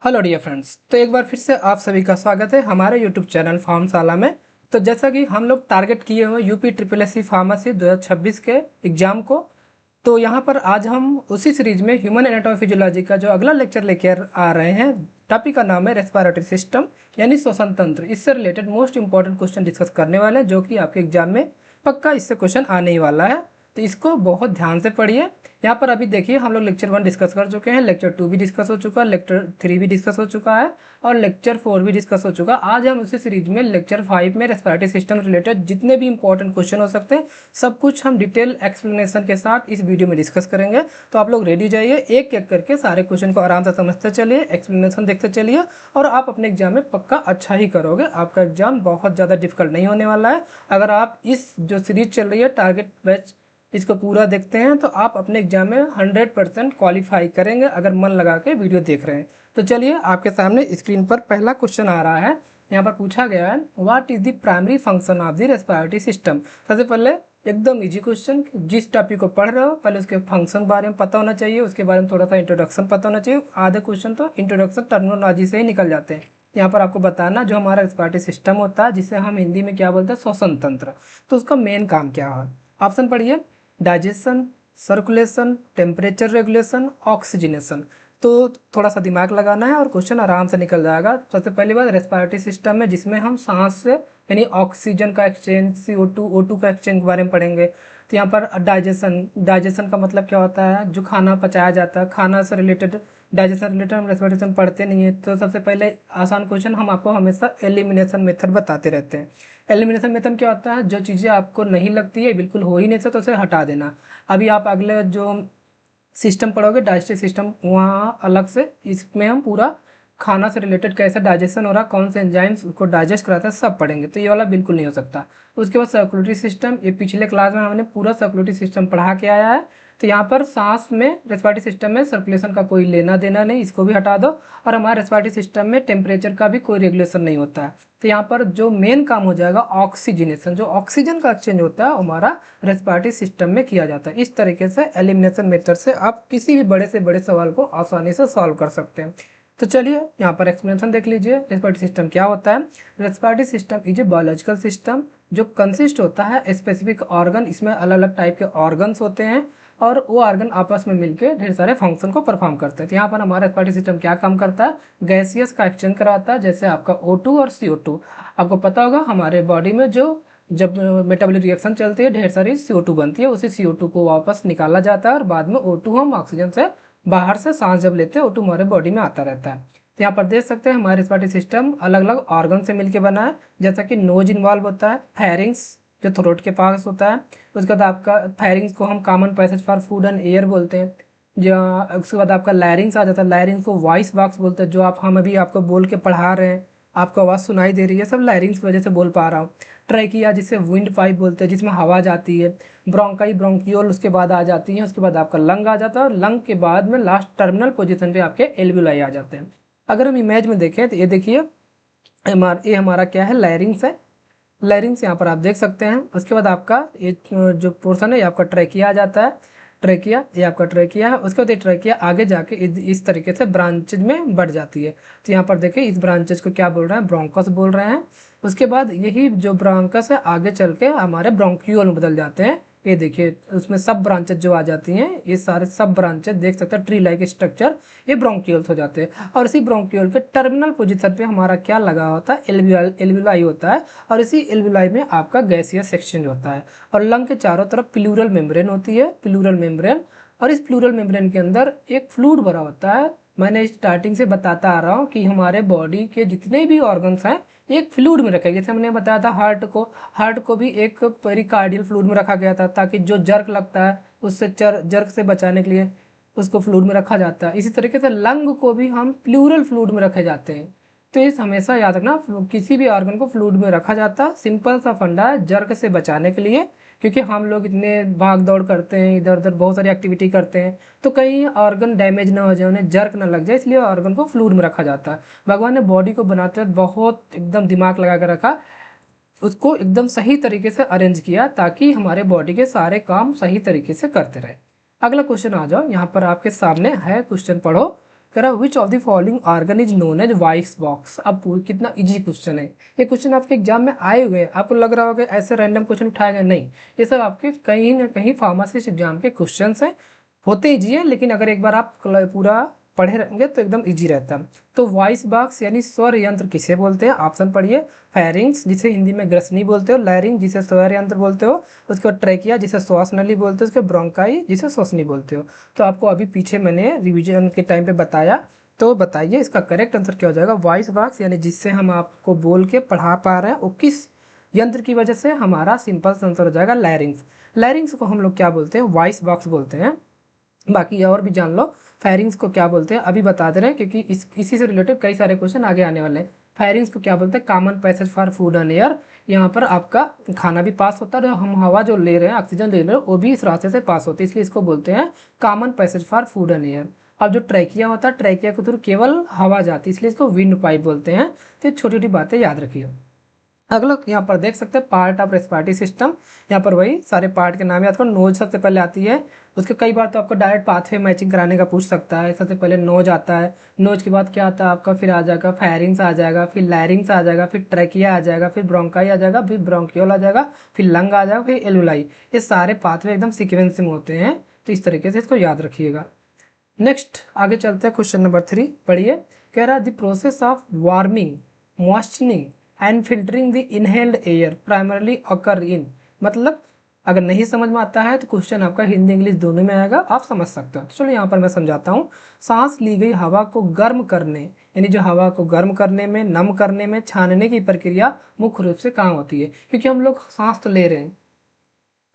Hello dear friends, तो एक बार फिर से आप सभी का स्वागत है हमारे यूट्यूब चैनल फार्मशाला में। तो जैसा कि हम लोग टारगेट किए हुए UP triple S C pharmacy 2026 के एग्जाम को, तो यहाँ पर आज हम उसी सीरीज में ह्यूमन एनाटॉमी फिजियोलॉजी का जो अगला लेक्चर लेकर आ रहे हैं। टॉपिक का नाम है रेस्पिरेटरी सिस्टम यानी श्वसन तंत्र। इससे related most important question discuss करने वाले हैं, जो कि आपके एग्जाम में पक्का इससे क्वेश्चन आने ही वाला है। तो इसको बहुत ध्यान से पढ़िए। यहाँ पर अभी देखिए हम लोग लेक्चर 1 डिस्कस कर चुके हैं, लेक्चर 2 भी डिस्कस हो चुका है, लेक्चर 3 भी डिस्कस हो चुका है और लेक्चर 4 भी डिस्कस हो चुका है। आज हम उसी सीरीज में लेक्चर 5 में रेस्पिरेटरी सिस्टम रिलेटेड जितने भी इंपॉर्टेंट क्वेश्चन हो सकते हैं सब कुछ हम डिटेल एक्सप्लेनेशन के साथ इस वीडियो में डिस्कस करेंगे। तो आप लोग रेडी जाइए, एक एक करके सारे क्वेश्चन को आराम से समझते चलिए, एक्सप्लेनेशन देखते चलिए और आप अपने एग्जाम में पक्का अच्छा ही करोगे। आपका एग्जाम बहुत ज़्यादा डिफिकल्ट नहीं होने वाला है। अगर आप इस जो सीरीज चल रही है टारगेट बैच, इसको पूरा देखते हैं तो आप अपने एग्जाम में 100% क्वालिफाई करेंगे, अगर मन लगा के वीडियो देख रहे हैं। तो चलिए आपके सामने स्क्रीन पर पहला क्वेश्चन आ रहा है। यहाँ पर पूछा गया है what is the primary function of the respiratory system. सबसे पहले एकदम इजी क्वेश्चन, जिस टॉपिक को पढ़ रहे हो पहले उसके फंक्शन बारे में पता होना चाहिए, उसके बारे में थोड़ा सा इंट्रोडक्शन पता होना चाहिए। आधे क्वेश्चन तो इंट्रोडक्शन टर्मिनोलॉजी से ही निकल जाते हैं। यहाँ पर आपको बताना जो हमारा रेस्पिरेटरी सिस्टम होता है, जिसे हम हिंदी में क्या बोलते हैं, श्वसन तंत्र, तो उसका मेन काम क्या है। ऑप्शन पढ़िए, digestion, circulation, temperature regulation, oxygenation. तो थोड़ा सा दिमाग लगाना है और क्वेश्चन आराम से निकल जाएगा। सबसे पहली बात, रेस्पिरेटरी सिस्टम में जिसमें हम सांस से यानी ऑक्सीजन का एक्सचेंज, CO2 का एक्सचेंज के बारे में पढ़ेंगे। तो यहाँ पर डाइजेशन का मतलब क्या होता है, जो खाना पचाया जाता है, खाना से रिलेटेड डाइजेशन रिलेटेड हम रेस्पिरेशन पढ़ते नहीं है। तो सबसे पहले आसान क्वेश्चन हम आपको हमेशा एलिमिनेशन मेथड बताते रहते हैं। एलिमिनेशन मेथड क्या होता है, जो चीज़ें आपको नहीं लगती है, बिल्कुल हो ही नहीं सकता, तो उसे हटा देना। अभी आप अगले जो सिस्टम पढ़ोगे डाइजेस्टिव सिस्टम, वहाँ अलग से इसमें हम पूरा खाना से रिलेटेड कैसे डाइजेशन हो रहा, कौन से एंजाइम्स उसको डाइजेस्ट कराता है, सब पढ़ेंगे। तो ये वाला बिल्कुल नहीं हो सकता। उसके बाद सर्कुलेटरी सिस्टम, ये पिछले क्लास में हमने पूरा सर्कुलेटरी सिस्टम पढ़ा के आया है। तो यहाँ पर सांस में रेस्पिरेटरी सिस्टम में सर्कुलेशन का कोई लेना देना नहीं, इसको भी हटा दो। और हमारे रेस्पिरेटरी सिस्टम में टेम्परेचर का भी कोई रेगुलेशन नहीं होता है। तो यहाँ पर जो मेन काम हो जाएगा ऑक्सीजनेशन, जो ऑक्सीजन का एक्सचेंज होता है हमारा रेस्पिरेटरी सिस्टम में किया जाता है। इस तरीके से एलिमिनेशन मेथड से आप किसी भी बड़े से बड़े सवाल को आसानी से सॉल्व कर सकते हैं। तो चलिए यहाँ पर एक्सप्लेनेशन देख लीजिए। रेस्पिरेटरी सिस्टम क्या होता है। Respiratory system is a biological system जो कंसिस्ट होता है स्पेसिफिक ऑर्गन। इसमें अलग अलग टाइप के ऑर्गन्स होते हैं और वो ऑर्गन आपस में मिलकर ढेर सारे फंक्शन को परफॉर्म करते हैं। तो यहाँ पर हमारा रेस्पिरेटरी सिस्टम क्या काम करता है, गैसियस का एक्सचेंज कराता है, जैसे आपका O2 और CO2। आपको पता होगा हमारे बॉडी में जो जब मेटाबॉलिक रिएक्शन चलती है ढेर सारी CO2 बनती है, उसी CO2 को वापस निकाला जाता है और बाद में O2 हम ऑक्सीजन से बाहर से सांस जब लेते हैं O2 हमारे बॉडी में आता रहता है। तो यहाँ पर देख सकते हैं हमारे रेस्पिरेटरी सिस्टम अलग अलग ऑर्गन से मिलकर बना है। जैसा कि नोज इन्वॉल्व होता है, फेरिंग्स जो थ्रोट के पास होता है, उसके बाद आपका फेरिंग्स को हम common passage for food and air बोलते हैं। जो उसके बाद आपका लैरिंग्स आ जाता है, लैरिंग्स को वॉइस बॉक्स बोलते हैं। जो आप हम अभी आपको बोल के पढ़ा रहे हैं, आपको आवाज़ सुनाई दे रही है, सब लैरिंग्स की वजह से बोल पा रहा हूँ। ट्रैकिया जिसे विंड पाइप बोलते हैं, जिसमें हवा जाती है। ब्रोंकाई, ब्रोंकियोल उसके बाद आ जाती है। उसके बाद आपका लंग आ जाता है और लंग के बाद में लास्ट टर्मिनल पोजीशन पे आपके एल्वियोलाई आ जाते हैं। अगर हम इमेज में देखें तो ये देखिए ये हमारा क्या है, लैरिंग्स है। लैरिंग्स यहाँ पर आप देख सकते हैं। उसके बाद आपका ये जो पोर्शन है ये आपका ट्रैकिया आ जाता है। ट्रैकिया, ये आपका ट्रैकिया है। उसके बाद ये ट्रैकिया आगे जाके इस तरीके से ब्रांचेज में बढ़ जाती है। तो यहाँ पर देखिए इस ब्रांचेज को क्या बोल रहे हैं, ब्रोंकस बोल रहे हैं। उसके बाद यही जो ब्रोंकस है आगे चल के हमारे ब्रोंक्यूल में बदल जाते हैं। ये देखिए उसमें सब ब्रांचेज जो आ जाती हैं, ये सारे सब ब्रांचेज देख सकते हैं, ट्री लाइक स्ट्रक्चर, ये ब्रोंक्यूल्स हो जाते हैं। और इसी ब्रोंक्यूल के टर्मिनल पोजीशन पे हमारा क्या लगा होता है, एल्वियोलाई होता है। और इसी एल्वियोलाई में आपका गैसियस एक्सचेंज होता है। और लंग के चारों तरफ प्लूरल मेम्ब्रेन होती है, प्लूरल मेम्ब्रेन। और इस प्लूरल मेम्ब्रेन के अंदर एक फ्लूइड भरा होता है। मैंने स्टार्टिंग से बताता आ रहा हूँ कि हमारे बॉडी के जितने भी ऑर्गन्स हैं एक फ्लूइड में रखे। जैसे हमने बताया था हार्ट को भी एक पेरिकार्डियल फ्लूइड में रखा गया था, ताकि जो जर्क लगता है उससे जर्क से बचाने के लिए उसको फ्लूइड में रखा जाता है। इसी तरीके से लंग को भी हम प्लूरल फ्लूइड में रखे जाते हैं। तो इस हमेशा याद रखना, किसी भी ऑर्गन को फ्लूइड में रखा जाता है। सिंपल सा फंडा है, जर्क से बचाने के लिए, क्योंकि हम लोग इतने भाग दौड़ करते हैं, इधर उधर बहुत सारी एक्टिविटी करते हैं, तो कहीं ऑर्गन डैमेज ना हो जाए, उन्हें जर्क ना लग जाए, इसलिए ऑर्गन को फ्लूइड में रखा जाता है। भगवान ने बॉडी को बनाते वक्त बहुत एकदम दिमाग लगा कर रखा, उसको एकदम सही तरीके से अरेंज किया ताकि हमारे बॉडी के सारे काम सही तरीके से करते रहे। अगला क्वेश्चन आ जाओ, यहाँ पर आपके सामने है क्वेश्चन, पढ़ो। कह रहा which of the following organ is known as voice box. अब कितना इजी क्वेश्चन है ये, क्वेश्चन आपके एग्जाम में आए हुए हैं, आपको लग रहा होगा ऐसे रैंडम क्वेश्चन उठाए गए, नहीं, ये सब आपके कहीं ना कहीं फार्मासिस्ट एग्जाम के क्वेश्चन हैं, होते इजी है, लेकिन अगर एक बार आप पूरा पढ़े रहेंगे तो एकदम इजी रहता है। तो वॉइस बॉक्स यानी स्वर यंत्र किसे बोलते हैं, ऑप्शन पढ़िए, फेरिंग्स जिसे हिंदी में ग्रसनी बोलते हो, लैरिंग जिसे स्वर यंत्र बोलते हो, उसके बाद ट्रैकिया जिसे श्वास नली बोलते हो, उसके ब्रोंकाई जिसे श्वसनी बोलते हो। तो आपको अभी पीछे मैंने रिविजन के टाइम पे बताया, तो बताइए इसका करेक्ट आंसर क्या हो जाएगा। वॉइस बॉक्स यानी जिससे हम आपको बोल के पढ़ा पा रहे हैं वो किस यंत्र की वजह से, हमारा सिंपल आंसर हो जाएगा लैरिंग्स। लैरिंग्स को हम लोग क्या बोलते हैं, वॉइस बॉक्स बोलते हैं। बाकी और भी जान लो फेरिंग्स को क्या बोलते हैं, अभी बता दे रहे हैं क्योंकि इसी से रिलेटेड कई सारे क्वेश्चन आगे आने वाले हैं। फेरिंग्स को क्या बोलते हैं, common passage for food and air. यहाँ पर आपका खाना भी पास होता है और हम हवा जो ले रहे हैं, ऑक्सीजन ले रहे हैं, वो भी इस रास्ते से पास होती है, इसलिए इसको बोलते हैं common passage for food and air. अब जो ट्रैकिया होता है, ट्रैकिया के थ्रू केवल हवा जाती है, इसलिए इसको विंड पाइप बोलते हैं। तो छोटी छोटी बातें याद रखिए। अगला यहाँ पर देख सकते हैं पार्ट ऑफ रेस्पिरेटरी सिस्टम, यहाँ पर वही सारे पार्ट के नाम याद करो। नोज सबसे पहले आती है, उसके कई बार तो आपको डायरेक्ट पाथवे मैचिंग कराने का पूछ सकता है। सबसे पहले नोज आता है, नोज के बाद क्या आता है आपका, फिर आ जाएगा फेरिंग्स आ जाएगा, फिर लैरिंग्स आ जाएगा, फिर ट्रैकिया आ जाएगा, फिर ब्रोंकाई आ जाएगा, फिर ब्रोंकियोल आ जाएगा, फिर लंग आ जाएगा, फिर एलुलाई। ये सारे पाथवे एकदम सीक्वेंस में होते हैं, तो इस तरीके से इसको याद रखिएगा। नेक्स्ट आगे चलते हैं, क्वेश्चन नंबर 3 पढ़िए। कह रहा the process of warming, moistening and filtering the inhaled air primarily occur in. मतलब अगर नहीं समझ में आता है तो क्वेश्चन आपका हिंदी इंग्लिश दोनों में आएगा, आप समझ सकते हो। तो चलो यहाँ पर मैं समझाता हूँ। सांस ली गई हवा को गर्म करने, यानी जो हवा को गर्म करने में, नम करने में, छानने की प्रक्रिया मुख्य रूप से कहाँ होती है, क्योंकि हम लोग सांस तो ले रहे हैं,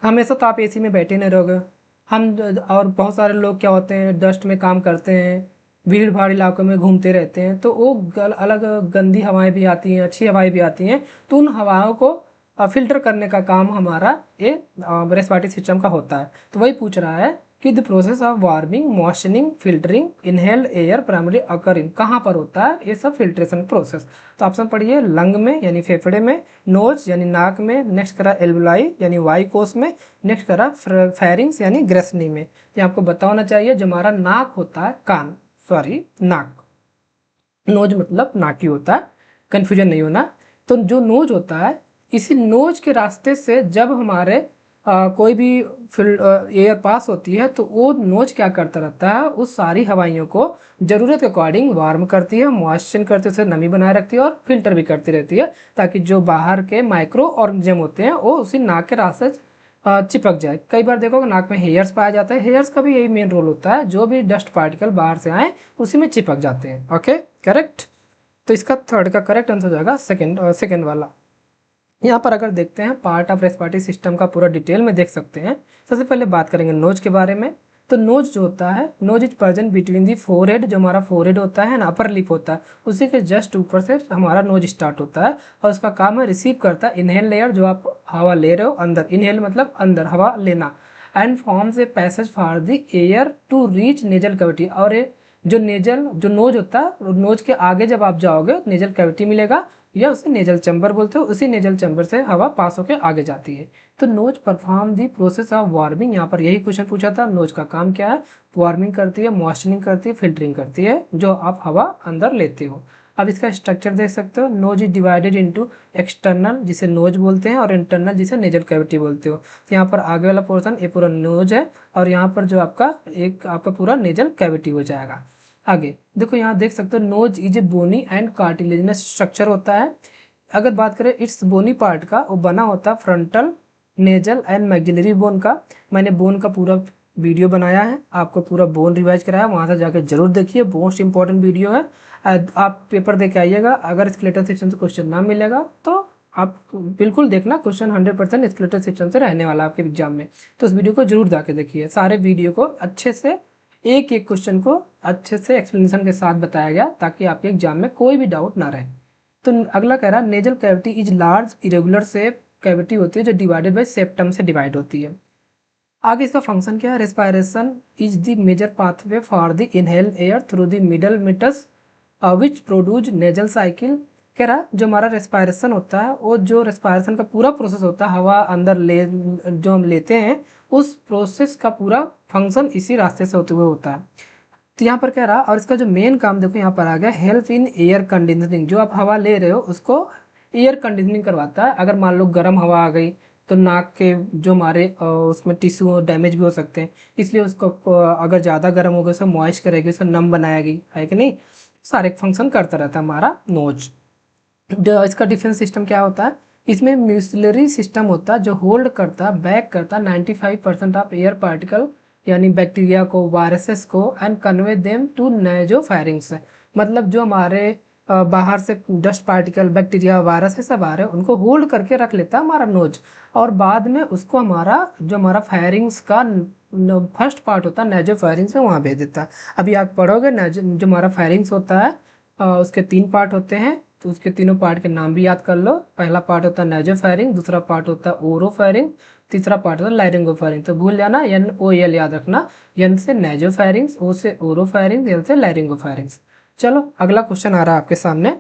हमेशा तो आप एसी में बैठे नहीं रहोगे। हम और बहुत सारे लोग क्या होते हैं, डस्ट में काम करते हैं, भीड़ भाड़ इलाकों में घूमते रहते हैं, तो वो अलग गंदी हवाएं भी आती हैं, अच्छी हवाएं भी आती हैं, तो उन हवाओं को फिल्टर करने का काम हमारा ये रेस्पिरेटरी सिस्टम का होता है। तो वही पूछ रहा है कि the process of warming, moistening, filtering inhaled air primary occur in, कहाँ पर होता है ये सब फिल्ट्रेशन प्रोसेस। तो ऑप्शन पढ़िए, लंग में यानी फेफड़े में, नोज यानी नाक में, नेक्स्ट करा एल्वुलाई यानी वायु कोश में, नेक्स्ट करा फेरिंग्स यानी ग्रसनी में। ये आपको बता होना चाहिए, जो हमारा नाक होता है, कान, सॉरी नाक, नोज मतलब नाक ही होता है, कंफ्यूजन नहीं होना। तो जो नोज होता है, इसी नोज के रास्ते से जब हमारे कोई भी एयर पास होती है, तो वो नोज क्या करता रहता है, उस सारी हवाइयों को जरूरत के अकॉर्डिंग वार्म करती है, मॉइस्चर करती है, उसे नमी बनाए रखती है और फिल्टर भी करती रहती है, ताकि जो बाहर के माइक्रो ऑर्गेनिज्म होते हैं वो उसी नाक के रास्ते चिपक जाए। कई बार देखोगे नाक में हेयर्स पाया जाता है, हेयर्स का भी यही मेन रोल होता है, जो भी डस्ट पार्टिकल बाहर से आए उसी में चिपक जाते हैं। Okay, correct. तो इसका थर्ड का करेक्ट आंसर हो जाएगा सेकंड वाला। यहाँ पर अगर देखते हैं पार्ट ऑफ रेस्पिरेटरी सिस्टम का पूरा डिटेल में देख सकते हैं। सबसे पहले बात करेंगे नोज के बारे में। तो नोज जो होता है, nose is present between the forehead, जो हमारा फोरहेड होता है ना, अपर लिप होता है, उसी के जस्ट ऊपर से हमारा नोज स्टार्ट होता है, और उसका काम है रिसीव करता है इनहेल लेयर, जो आप हवा ले रहे हो अंदर, इनहेल मतलब अंदर हवा लेना, and forms a passage for the air to reach nasal cavity. और ये जो नोज होता है, नोज के आगे जब आप जाओगे नेजल कैविटी मिलेगा, या उसे नेजल चैम्बर बोलते हो, उसी नेजल चैम्बर से हवा पास होकर आगे जाती है। तो nose perform the process of warming, यहाँ पर यही क्वेश्चन पूछा था, नोज का काम क्या है, वार्मिंग करती है, मॉइस्चरिंग करती है, फिल्टरिंग करती है, जो आप हवा अंदर लेते हो। अब इसका स्ट्रक्चर देख सकते हो, nose is divided into external जिसे नोज बोलते हैं, और इंटरनल जिसे नेजल कैविटी बोलते हो। तो यहाँ पर आगे वाला पोर्शन ये पूरा नोज है, और यहाँ पर जो आपका पूरा नेजल कैविटी हो जाएगा। आगे देखो, यहाँ देख सकते हो nose is a bony and cartilaginous structure होता है। अगर बात करें इट्स बोनी पार्ट का, वो बना होता है frontal, nasal and maxillary bone का। मैंने बोन का पूरा वीडियो बनाया है, आपको पूरा बोन रिवाइज कराया, वहां से जाकर जरूर देखिए, मोस्ट इंपॉर्टेंट वीडियो है। आप पेपर दे के आइएगा, अगर स्केलेटल सिस्टम से क्वेश्चन ना मिलेगा तो आप बिल्कुल देखना, क्वेश्चन 100% स्केलेटल सिस्टम से रहने वाला आपके एग्जाम में। तो इस वीडियो को जरूर जाके देखिए, सारे वीडियो को अच्छे से, एक एक क्वेश्चन को अच्छे से एक्सप्लेनेशन के साथ बताया गया, ताकि आपके एग्जाम में कोई भी डाउट ना रहे। तो अगला कह रहा है nasal cavity is large irregular shape cavity होती है, जो डिवाइडेड बाय सेप्टम से डिवाइड होती है। आगे इसका फंक्शन क्या है, respiration is the major pathway for the inhale air through the middle meatus which produce nasal cycle. कह रहा जो हमारा रेस्पिरेशन होता है, वो जो रेस्पिरेशन का पूरा प्रोसेस होता है, हवा अंदर जो हम लेते हैं, उस प्रोसेस का पूरा फंक्शन इसी रास्ते से होते हुए होता है। तो यहाँ पर कह रहा, और इसका जो मेन काम देखो यहाँ पर आ गया, हेल्प इन एयर कंडीशनिंग। जो आप हवा ले रहे हो उसको एयर कंडीशनिंग करवाता है। अगर मान लो गर्म हवा आ गई तो नाक के जो हमारे उसमें टिश्यू डैमेज भी हो सकते हैं, इसलिए उसको अगर ज़्यादा गर्म हो गया उसे मॉइस्ट करेगी, उसे नम बनाएगी, है कि नहीं। सारे फंक्शन करता रहता है हमारा नोज। इसका डिफेंस सिस्टम क्या होता है, इसमें म्यूसिलरी सिस्टम होता है जो होल्ड करता, बैक करता 95% ऑफ एयर पार्टिकल यानी बैक्टीरिया को, वायरसेस को, and convey them to nasopharynx. मतलब जो हमारे बाहर से डस्ट पार्टिकल, बैक्टीरिया, वायरस सब आ रहे हैं उनको होल्ड करके रख लेता है हमारा नोज, और बाद में उसको हमारा जो हमारा फेरिंग्स का फर्स्ट पार्ट होता है नेजोफेरिंग्स में वहाँ भेज देता है। अभी आप पढ़ोगे जो हमारा फेरिंग्स होता है उसके 3 पार्ट होते हैं, तो उसके तीनों पार्ट के नाम भी याद कर लो। पहला पार्ट होता है नेजोफेरिंग, दूसरा पार्ट होता है ओरोफेरिंग, तीसरा पार्ट होता है लैरिंगोफेरिंग। तो भूल जाना NOL याद रखना, N से नेजोफेरिंग्स, O से ओरोफेरिंग, L से लैरिंगोफेरिंग्स। चलो अगला क्वेश्चन आ रहा है आपके सामने,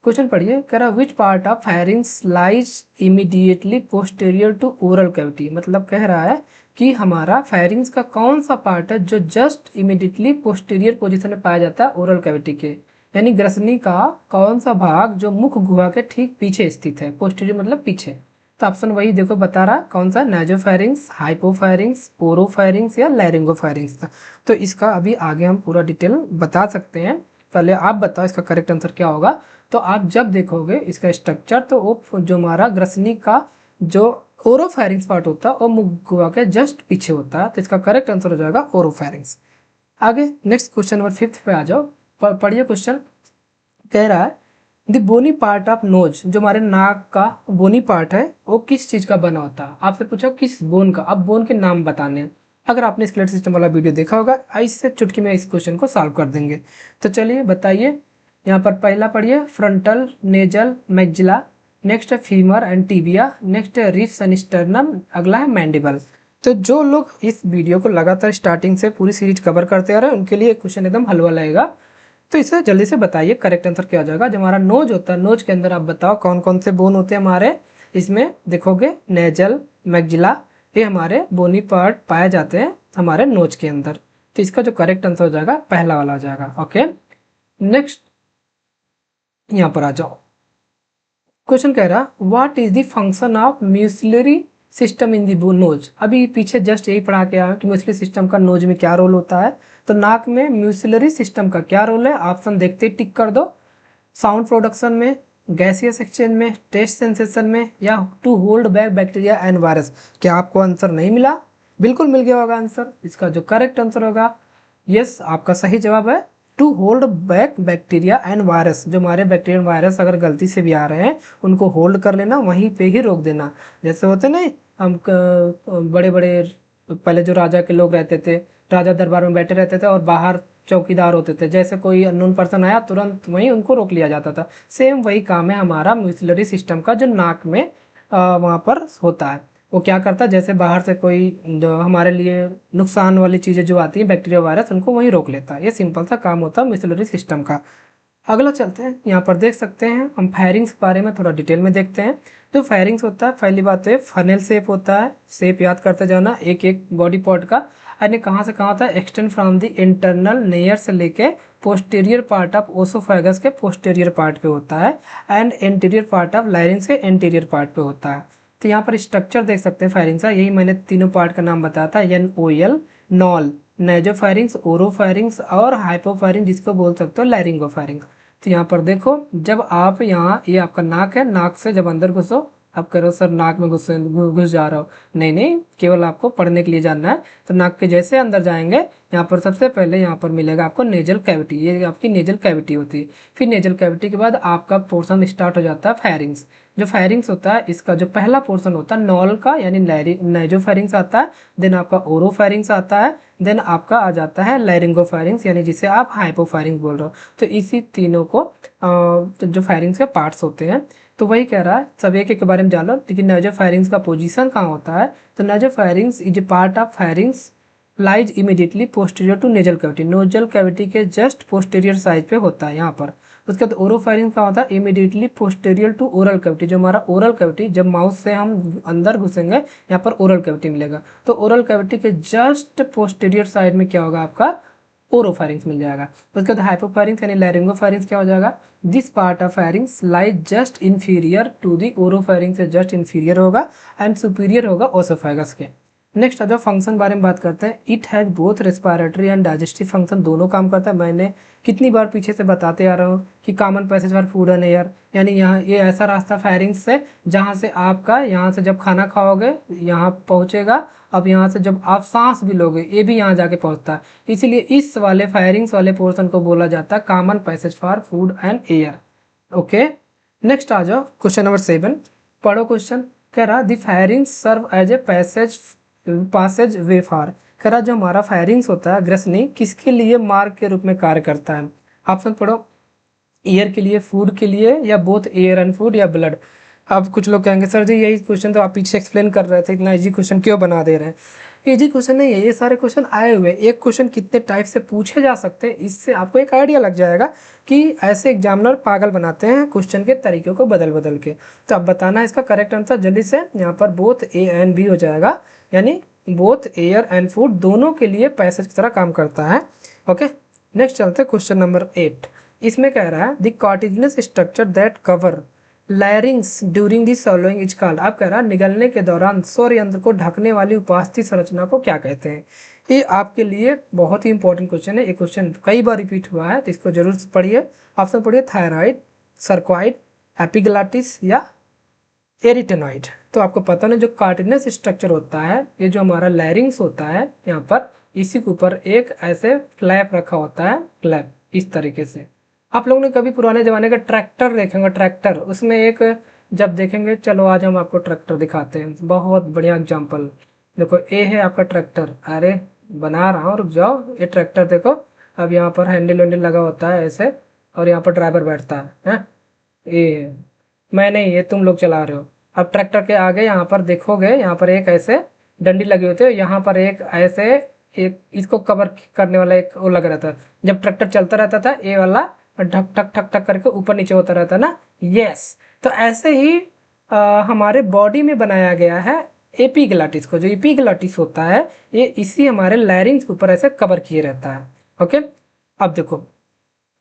क्वेश्चन पढ़िए। कह रहा which part of pharynx lies immediately posterior to oral cavity. मतलब कह रहा है कि हमारा फेरिंग्स का कौन सा पार्ट है जो जस्ट इमीडिएटली पोस्टीरियर पोजीशन में पाया जाता है ओरल कैविटी के, यानी ग्रसनी का कौन सा भाग जो मुख गुहा के ठीक पीछे स्थित है। पोस्टीरियर मतलब पीछे। तो ऑप्शन वही देखो बता रहा कौन सा, नेजोफेरिंग्स, हाइपोफेरिंग्स, ओरोफेरिंग्स या लैरिंगोफेरिंग्स। तो इसका अभी आगे हम पूरा डिटेल बता सकते हैं। पहले आप बताओ इसका करेक्ट आंसर क्या होगा। तो आप जब देखोगे इसका स्ट्रक्चर तो वो जो हमारा ग्रसनी का जो ओरोफेरिंग्स पार्ट होता है वो मुख गुहा के जस्ट पीछे होता है। तो इसका करेक्ट आंसर हो जाएगा ओरोफेरिंग्स। आगे नेक्स्ट क्वेश्चन नंबर 5 पे आ जाओ, पढ़िए क्वेश्चन। कह रहा है the bony part of nose, जो हमारे नाक का बोनी पार्ट है वो किस चीज का बना होता है। आपसे पूछा किस बोन का, अब बोन के नाम बताने हैं। अगर आपने स्केलेटल सिस्टम वाला वीडियो देखा होगा इससे चुटकी में इस क्वेश्चन को सॉल्व कर देंगे। तो चलिए बताइए, यहाँ पर पहला पढ़िए, फ्रंटल, नेजल, मैक्सिला, नेक्स्ट है फीमर एंड टिबिया, नेक्स्ट है रिब्स एंड स्टर्नम, अगला है मैंडिबल। तो जो लोग इस वीडियो को लगातार स्टार्टिंग से पूरी सीरीज कवर करते आ रहे हैं उनके लिए क्वेश्चन एकदम हलवा लगेगा। तो इसे जल्दी से बताइए करेक्ट आंसर क्या हो जाएगा। जो हमारा नोज होता है, नोज के अंदर आप बताओ कौन कौन से बोन होते हैं हमारे। इसमें देखोगे नेजल, मैक्सिला, ये हमारे बोनी पार्ट पाए जाते हैं हमारे नोज के अंदर। तो इसका जो करेक्ट आंसर हो जाएगा पहला वाला हो जाएगा। ओके नेक्स्ट यहाँ पर आ जाओ, क्वेश्चन कह रहा what is the function of mucociliary system in the nose. अभी पीछे जस्ट यही पढ़ा के आया कि म्यूसिलरी सिस्टम का नोज में क्या रोल होता है। तो नाक में म्यूसिलरी सिस्टम का क्या रोल है, ऑप्शन देखते ही टिक कर दो। साउंड प्रोडक्शन में, गैसियस एक्सचेंज में, टेस्ट सेंसेशन में, या to hold back bacteria and virus. क्या आपको आंसर नहीं मिला? बिल्कुल मिल गया होगा आंसर। इसका जो करेक्ट आंसर होगा, यस आपका सही जवाब है to hold back bacteria and virus. जो हमारे बैक्टीरिया वायरस अगर गलती से भी आ रहे हैं उनको होल्ड कर लेना, वहीं पे ही रोक देना। जैसे होते नहीं, हम बड़े बड़े पहले जो राजा के लोग रहते थे, राजा दरबार में बैठे रहते थे और बाहर चौकीदार होते थे, जैसे कोई अननोन पर्सन आया तुरंत वहीं उनको रोक लिया जाता था। सेम वही काम है हमारा म्यूसिलरी सिस्टम का जो नाक में वहाँ पर होता है। वो क्या करता है, जैसे बाहर से कोई जो हमारे लिए नुकसान वाली चीज़ें जो आती हैं बैक्टीरिया वायरस, उनको वहीं रोक लेता है। ये सिंपल सा काम होता है म्यूसिलरी सिस्टम का। अगला चलते हैं, यहाँ पर देख सकते हैं हम फायरिंग्स के बारे में थोड़ा डिटेल में देखते हैं। जो फायरिंग्स होता है, पहली बात है फनल शेप होता है, शेप याद करते जाना एक एक बॉडी पार्ट का। यानी कहाँ से कहाँ होता है, extend from the internal layer से लेके पोस्टीरियर पार्ट ऑफ ओसोफेगस के पोस्टीरियर पार्ट पे होता है, एंड एंटीरियर पार्ट ऑफ लायरिंग्स के एंटीरियर पार्ट पे होता है। तो यहाँ पर स्ट्रक्चर देख सकते हैं फायरिंग्स का, यही मैंने तीनों पार्ट का नाम बताया था, NOL, नॉल, नेजोफेरिंग्स, ओरोफेरिंग्स और हाइपोफेरिंग जिसको बोल सकते हो लैरिंगोफेरिंग्स। तो यहाँ पर देखो, जब आप यहाँ, ये आपका नाक है, नाक से जब अंदर घुसो, आप करो सर नाक में घुस जा रहा हो, नहीं नहीं, केवल आपको पढ़ने के लिए जानना है। तो नाक के जैसे अंदर जाएंगे, यहाँ पर सबसे पहले यहाँ पर मिलेगा आपको नेजल कैविटी, ये आपकी नेजल कैविटी होती है। फिर नेजल कैविटी के बाद आपका पोर्शन स्टार्ट हो जाता है फेरिंग्स। जो फेरिंग्स होता है इसका जो पहला पोर्शन होता है नॉल का, यानी नेजोफेरिंग्स आता है, देन आपका ओरोफेरिंग्स आता है, देन आपका आ जाता है लैरिंगोफेरिंग्स, यानी जिसे आप हाइपोफेरिंग्स बोल रहे हो। तो इसी तीनों को जो फेरिंग्स के पार्ट्स होते हैं। तो वही कह रहा है सब एक के बारे में जान लो, लेकिन नेजोफेरिंग्स का पोजीशन कहाँ होता है। तो nasopharynx is a part of pharynx lies immediately posterior to nasal cavity, nasal cavity के जस्ट पोस्टीरियर साइड पे होता है यहाँ पर। उसके बाद ओरोफेरिंग्स का होता है immediately posterior to oral cavity, जो हमारा ओरल कैविटी, जब माउथ से हम अंदर घुसेंगे यहाँ पर ओरल कैविटी मिलेगा। तो ओरल कैविटी के जस्ट पोस्टीरियर साइड में क्या होगा आपका ओरोफेरिंक्स मिल जाएगा। उसके बाद हाइपोफेरिंक्स यानी लैरिंगोफेरिंक्स क्या हो जाएगा, this part of pharynx lies just inferior to the oropharynx से जस्ट इंफीरियर होगा एंड सुपीरियर होगा ओसोफेगस के। नेक्स्ट आ जाओ फंक्शन बारे में बात करते हैं। It has both respiratory and digestive function, दोनों काम करता है। मैंने कितनी बार पीछे से बताते आ रहा हूँ कि common passage for food and air, यानी यहाँ ये ऐसा रास्ता फेरिंक्स से जहाँ से आपका यहाँ से जब खाना खाओगे यहाँ पहुँचेगा, अब यहाँ से जब आप सांस भी लोगे ये भी यहाँ जाके पहुँचता है, इसीलिए इस वाले फेरिंक्स वाले पोर्शन को बोला जाता है common passage for food and air. Okay, next आ जाओ क्वेश्चन नंबर 7, पढ़ो क्वेश्चन। कह रहा the pharynx serve as a passage way for, कह रहा जो हमारा फेरिंक्स होता है ग्रसनी किसके लिए मार्ग के रूप में कार्य करता है। ऑप्शन पढ़ो, एयर के लिए, फूड के लिए, या बोथ एयर एंड फूड, या ब्लड। अब कुछ लोग कहेंगे सर जी यही क्वेश्चन तो आप पीछे एक्सप्लेन कर रहे थे, इतना इजी क्वेश्चन क्यों बना दे रहे हैं। इजी क्वेश्चन नहीं है, ये सारे क्वेश्चन आए हुए, एक क्वेश्चन कितने टाइप से पूछे जा सकते हैं इससे आपको एक आइडिया लग जाएगा कि ऐसे एग्जामिनर पागल बनाते हैं क्वेश्चन के तरीकों को बदल बदल के। तो अब बताना है इसका करेक्ट आंसर जल्दी से। यहाँ पर बोथ ए एंड बी हो जाएगा, यानी बोथ एयर एंड फूड दोनों के लिए पैसेज की तरह काम करता है। ओके, नेक्स्ट चलते हैं क्वेश्चन नंबर 8। इसमें कह रहा है the cartilaginous structure that cover लैरिंग्स during the सॉलोइंग is called. आप कह रहा है निगलने के दौरान स्वर यंत्र को ढकने वाली उपास्थि संरचना को क्या कहते हैं। ये आपके लिए बहुत ही इंपॉर्टेंट क्वेश्चन है, ये क्वेश्चन कई बार रिपीट हुआ है तो इसको जरूर पढ़िए। ऑप्शन पढ़िए, थायराइड, सर्कॉइड, एपिग्लाटिस या एरिटेनॉइड। तो आपको पता ना जो कार्टिलेजिनस स्ट्रक्चर होता है, ये जो हमारा लैरिंग्स होता है यहाँ पर, इसी के ऊपर एक ऐसे फ्लैप रखा होता है, फ्लैप इस तरीके से। आप लोगों ने कभी पुराने जमाने का ट्रैक्टर देखेंगे, ट्रैक्टर उसमें एक जब देखेंगे, चलो आज हम आपको ट्रैक्टर दिखाते हैं, बहुत बढ़िया एग्जांपल। देखो ये है आपका ट्रैक्टर, अरे बना रहा हूँ रुक जाओ, ये ट्रैक्टर देखो। अब यहाँ पर हैंडल वैंडल लगा होता है ऐसे, और यहाँ पर ड्राइवर बैठता है। ये मैं नहीं, ये तुम लोग चला रहे हो। अब ट्रैक्टर के आगे यहाँ पर देखोगे, यहाँ पर एक ऐसे डंडी लगी होती है, यहाँ पर एक ऐसे एक इसको कवर करने वाला एक वो लगा रहता है। जब ट्रैक्टर चलता रहता था ये वाला ढक ठक ठक ठक करके ऊपर नीचे होता रहता ना, यस। तो ऐसे ही हमारे बॉडी में बनाया गया है एपिग्लाटिस को। जो एपिग्लाटिस होता है ये इसी हमारे लैरिंग्स के ऊपर ऐसे कवर किए रहता है। ओके, अब देखो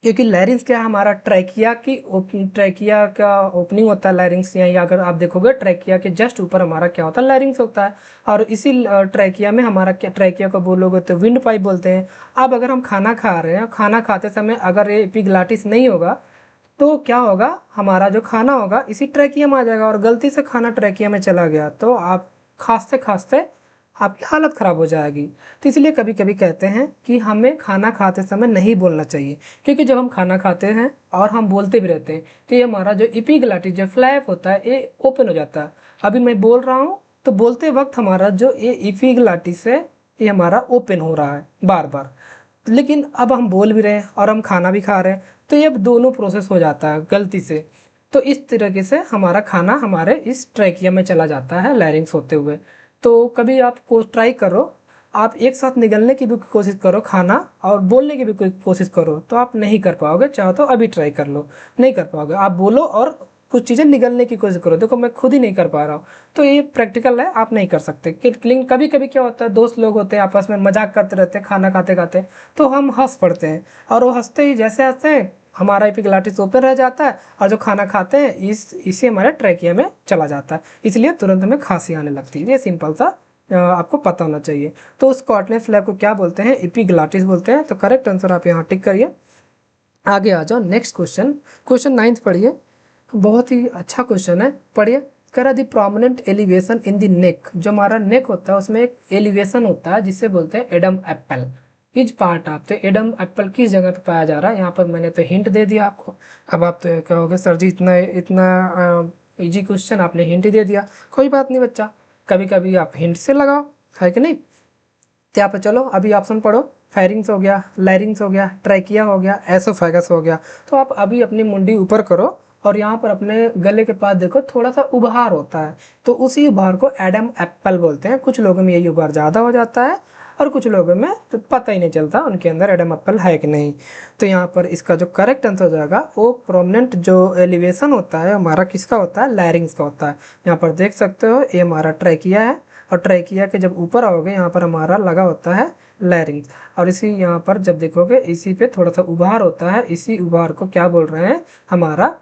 क्योंकि लैरिंग्स क्या है, हमारा ट्रैकिया ट्रैकिया का ओपनिंग होता है लैरिंग्स। यहाँ अगर आप देखोगे ट्रैकिया के जस्ट ऊपर हमारा क्या होता है, लैरिंग्स होता है। और इसी ट्रैकिया में हमारा क्या, ट्रैकिया को बोलोगे तो विंड पाइप बोलते हैं। अब अगर हम खाना खा रहे हैं, खाना खाते समय अगर ये एपिग्लाटिस नहीं होगा तो क्या होगा, हमारा जो खाना होगा इसी ट्रैकिया में आ जाएगा, और गलती से खाना ट्रैकिया में चला गया तो आप खांसते खांसते आपकी हालत खराब हो जाएगी। तो इसलिए कभी कभी कहते हैं कि हमें खाना खाते समय नहीं बोलना चाहिए, क्योंकि जब हम खाना खाते हैं और हम बोलते भी रहते हैं तो ये हमारा जो एपिग्लाटिस जो फ्लैप होता है ये ओपन हो जाता है। अभी मैं बोल रहा हूँ तो बोलते वक्त हमारा जो ये एपिग्लाटिस है ये हमारा ओपन हो रहा है बार बार, लेकिन अब हम बोल भी रहे हैं और हम खाना भी खा रहे हैं, तो ये अब दोनों प्रोसेस हो जाता है गलती से। तो इस तरीके से हमारा खाना हमारे इस ट्रैकिया में चला जाता है लैरिंग्स होते हुए। तो कभी आप ट्राई करो, आप एक साथ निगलने की भी कोशिश करो खाना और बोलने की भी कोशिश करो, तो आप नहीं कर पाओगे। चाहो तो अभी ट्राई कर लो, नहीं कर पाओगे। आप बोलो और कुछ चीज़ें निगलने की कोशिश करो। देखो मैं खुद ही नहीं कर पा रहा हूँ, तो ये प्रैक्टिकल है, आप नहीं कर सकते। लेकिन कभी कभी क्या होता है, दोस्त लोग होते हैं आपस में मजाक करते रहते हैं खाना खाते खाते, तो हम हंस पड़ते हैं, और वो हंसते ही जैसे हंसते हैं हमारा एपिग्लाटिस ओपन रह जाता है, और जो खाना खाते हैं इसी हमारे ट्रैकिया में चला जाता है, इसलिए तुरंत हमें खांसी आने लगती है। ये सिंपल सा आपको पता होना चाहिए। तो उस कॉर्टिलेज फ्लैप को क्या बोलते हैं, एपिग्लाटिस बोलते हैं। तो करेक्ट आंसर आप यहाँ टिक करिए। आगे आ जाओ, नेक्स्ट क्वेश्चन, क्वेश्चन 9 पढ़िए, बहुत ही अच्छा क्वेश्चन है, पढ़िए। कह रहा the prominent elevation in the neck, जो हमारा नेक होता है उसमें एक एलिवेशन होता है जिसे बोलते हैं एडम एप्पल। किस पार्ट आपसे एडम एप्पल किस जगह पे पाया जा रहा है, यहाँ पर मैंने तो हिंट दे दिया आपको। अब आप तो कहोगे सर जी इतना इतना इजी क्वेश्चन आपने हिंट ही दे दिया। कोई बात नहीं बच्चा, कभी कभी आप हिंट से लगाओ, है कि नहीं। यहाँ पर चलो अभी ऑप्शन पढ़ो, फेरिंग्स हो गया, लैरिंग्स हो गया, ट्रैकिया हो गया, एसोफेगस हो गया। तो आप अभी अपनी मुंडी ऊपर करो और यहाँ पर अपने गले के पास देखो थोड़ा सा उभार होता है, तो उसी उभार को एडम एप्पल बोलते हैं। कुछ लोगों में यही उभार ज़्यादा हो जाता है और कुछ लोगों में तो पता ही नहीं चलता उनके अंदर एडम एप्पल है कि नहीं। तो यहाँ पर इसका जो करेक्ट आंसर हो जाएगा वो प्रोमिनेंट जो एलिवेशन होता है हमारा किसका होता है, लैरिंग्स का होता है। यहाँ पर देख सकते हो ये हमारा ट्रैकिया है, और ट्रैकिया के जब ऊपर आओगे यहाँ पर हमारा लगा होता है लैरिंग्स। और इसी यहाँ पर जब देखोगे इसी पे थोड़ा सा उभार होता है, इसी उभार को क्या बोल रहे हैं, हमारा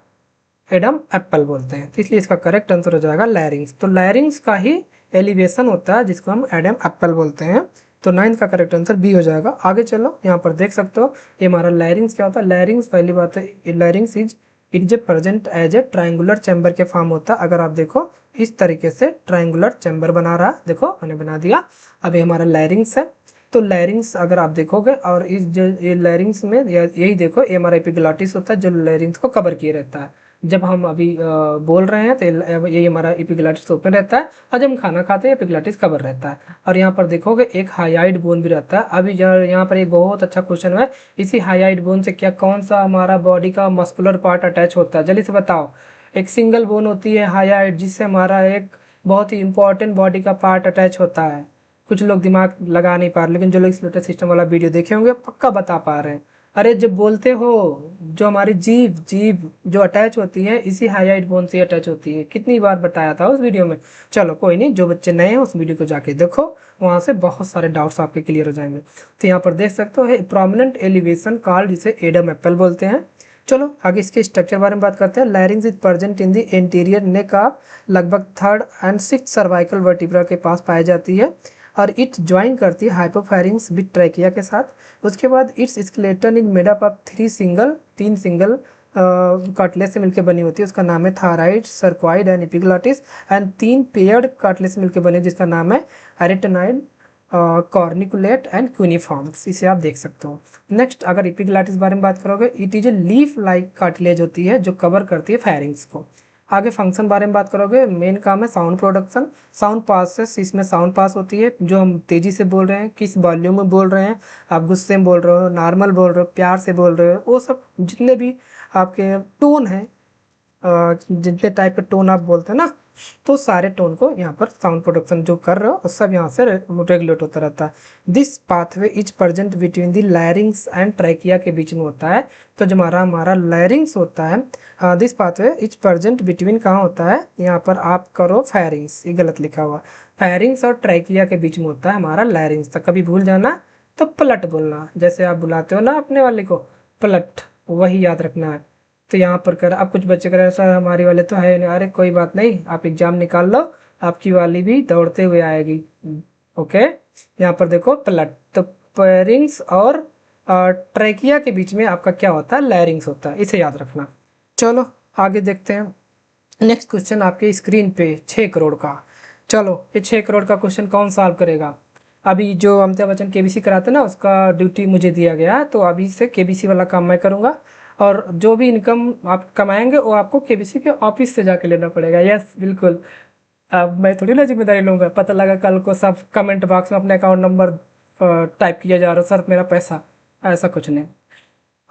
एडम एप्पल बोलते हैं। तो इसलिए इसका करेक्ट आंसर हो जाएगा लैरिंग्स। तो लैरिंग्स का ही एलिवेशन होता है जिसको हम एडम एप्पल बोलते हैं। तो 9 का करेक्ट आंसर बी हो जाएगा। आगे चलो, यहाँ पर देख सकते हो ये हमारा लैरिंग्स क्या होता है। लैरिंग्स पहली बात है, larynx is a present as a triangular chamber के फॉर्म होता है। अगर आप देखो इस तरीके से ट्रायंगुलर चैम्बर बना रहा है, देखो मैंने बना दिया। अब ये हमारा लैरिंग्स है। तो लैरिंग्स अगर आप देखोगे और इस जो ये लैरिंग्स में यही देखो, ये हमारा एपिग्लॉटिस होता है जो लैरिंग्स को कवर किए रहता है। जब हम अभी बोल रहे हैं तो ये हमारा एपिग्लॉटिस ओपन रहता है, और जब हम खाना खाते हैं एपिग्लॉटिस कवर रहता है। और यहाँ पर देखोगे एक हाइयाइड बोन भी रहता है। अभी यहाँ पर एक बहुत अच्छा क्वेश्चन है, इसी हाइयाइड बोन से क्या कौन सा हमारा बॉडी का मस्कुलर पार्ट अटैच होता है, जल्दी से बताओ। एक सिंगल बोन होती है हाइयाइड, जिससे हमारा एक बहुत ही इंपॉर्टेंट बॉडी का पार्ट अटैच होता है। कुछ लोग दिमाग लगा नहीं पा रहे, लेकिन जो लोग स्प्लिटर सिस्टम वाला वीडियो देखे होंगे पक्का बता पा रहे हैं। अरे जब बोलते हो, जो हमारी जीभ जो अटैच होती है इसी हाइयाइड बोन से अटैच होती है। कितनी बार बताया था उस वीडियो में। चलो कोई नहीं, जो बच्चे नए हैं उस वीडियो को जाके देखो, वहां से बहुत सारे डाउट्स आपके क्लियर हो जाएंगे। तो यहाँ पर देख सकते हो प्रोमिनेंट एलिवेशन कॉल्ड, जिसे एडम एप्पल बोलते हैं। चलो आगे इसके स्ट्रक्चर बारे में बात करते हैं। लैरिंग्स is present in the interior neck of लगभग 3rd and 6th cervical vertebra के पास पाई जाती है, और इट ज्वाइन करती है हाइपोफैरिंग्स विद ट्रैकिया के साथ। उसके बाद its skeleton in made up of तीन सिंगल कार्टिलेज से मिलकर बनी होती है। उसका नाम है thyroid, cricoid and epiglottis. And 3 paired cartilage से मिलकर बने जिसका नाम है एरिटेनॉइड, कॉर्निकुलेट एंड क्यूनिफॉर्म्स। इसे आप देख सकते हो। नेक्स्ट अगर एपिग्लॉटिस बारे में बात करोगे, it is a leaf like cartilage होती है जो कवर करती है फैरिंग्स को। आगे फंक्शन बारे में बात करोगे, मेन काम है साउंड प्रोडक्शन, साउंड पासेस। इसमें साउंड पास होती है, जो हम तेजी से बोल रहे हैं, किस वॉल्यूम में बोल रहे हैं, आप गुस्से में बोल रहे हो, नॉर्मल बोल रहे हो, प्यार से बोल रहे हो, वो सब जितने भी आपके टोन है, जितने टाइप के टोन आप बोलते हैं ना, तो सारे टोन को यहाँ पर साउंड प्रोडक्शन जो कर रहे हो सब यहाँ से रेगुलेट होता रहता है। This pathway is present between the larynx and trachea के बीच में होता है। तो जो हमारा लैरिंग्स होता है, this pathway is present between कहाँ होता है, यहाँ पर आप करो फैरिंग्स, ये गलत लिखा हुआ, फैरिंग्स और ट्रैकिया के बीच में होता है हमारा लैरिंग्स। तो कभी भूल जाना तो पलट बोलना, जैसे आप बुलाते हो ना अपने वाले को पलट, वही याद रखना है। तो यहाँ पर कर, अब कुछ बच्चे कर सर हमारी वाले तो है नहीं, अरे कोई बात नहीं, आप एग्जाम निकाल लो, आपकी वाली भी दौड़ते हुए आएगी। ओके, यहाँ पर देखो पलट, तो पैरिंग्स और ट्रैकिया के बीच में आपका क्या होता है, लैरिंग्स होता है, इसे याद रखना। चलो आगे देखते हैं। नेक्स्ट क्वेश्चन आपके स्क्रीन पे 6 करोड़ का। चलो ये 6 करोड़ का क्वेश्चन कौन सॉल्व करेगा। अभी जो अमिताभ बच्चन केबीसी कराते ना, उसका ड्यूटी मुझे दिया गया, तो अभी से केबीसी वाला काम मैं करूँगा, और जो भी इनकम आप कमाएंगे वो आपको केबीसी के ऑफिस से जाके लेना पड़ेगा। यस बिल्कुल, अब मैं थोड़ी ना जिम्मेदारी लूँगा, पता लगा कल को सब कमेंट बॉक्स में अपने अकाउंट नंबर टाइप किया जा रहा है, सर मेरा पैसा, ऐसा कुछ नहीं।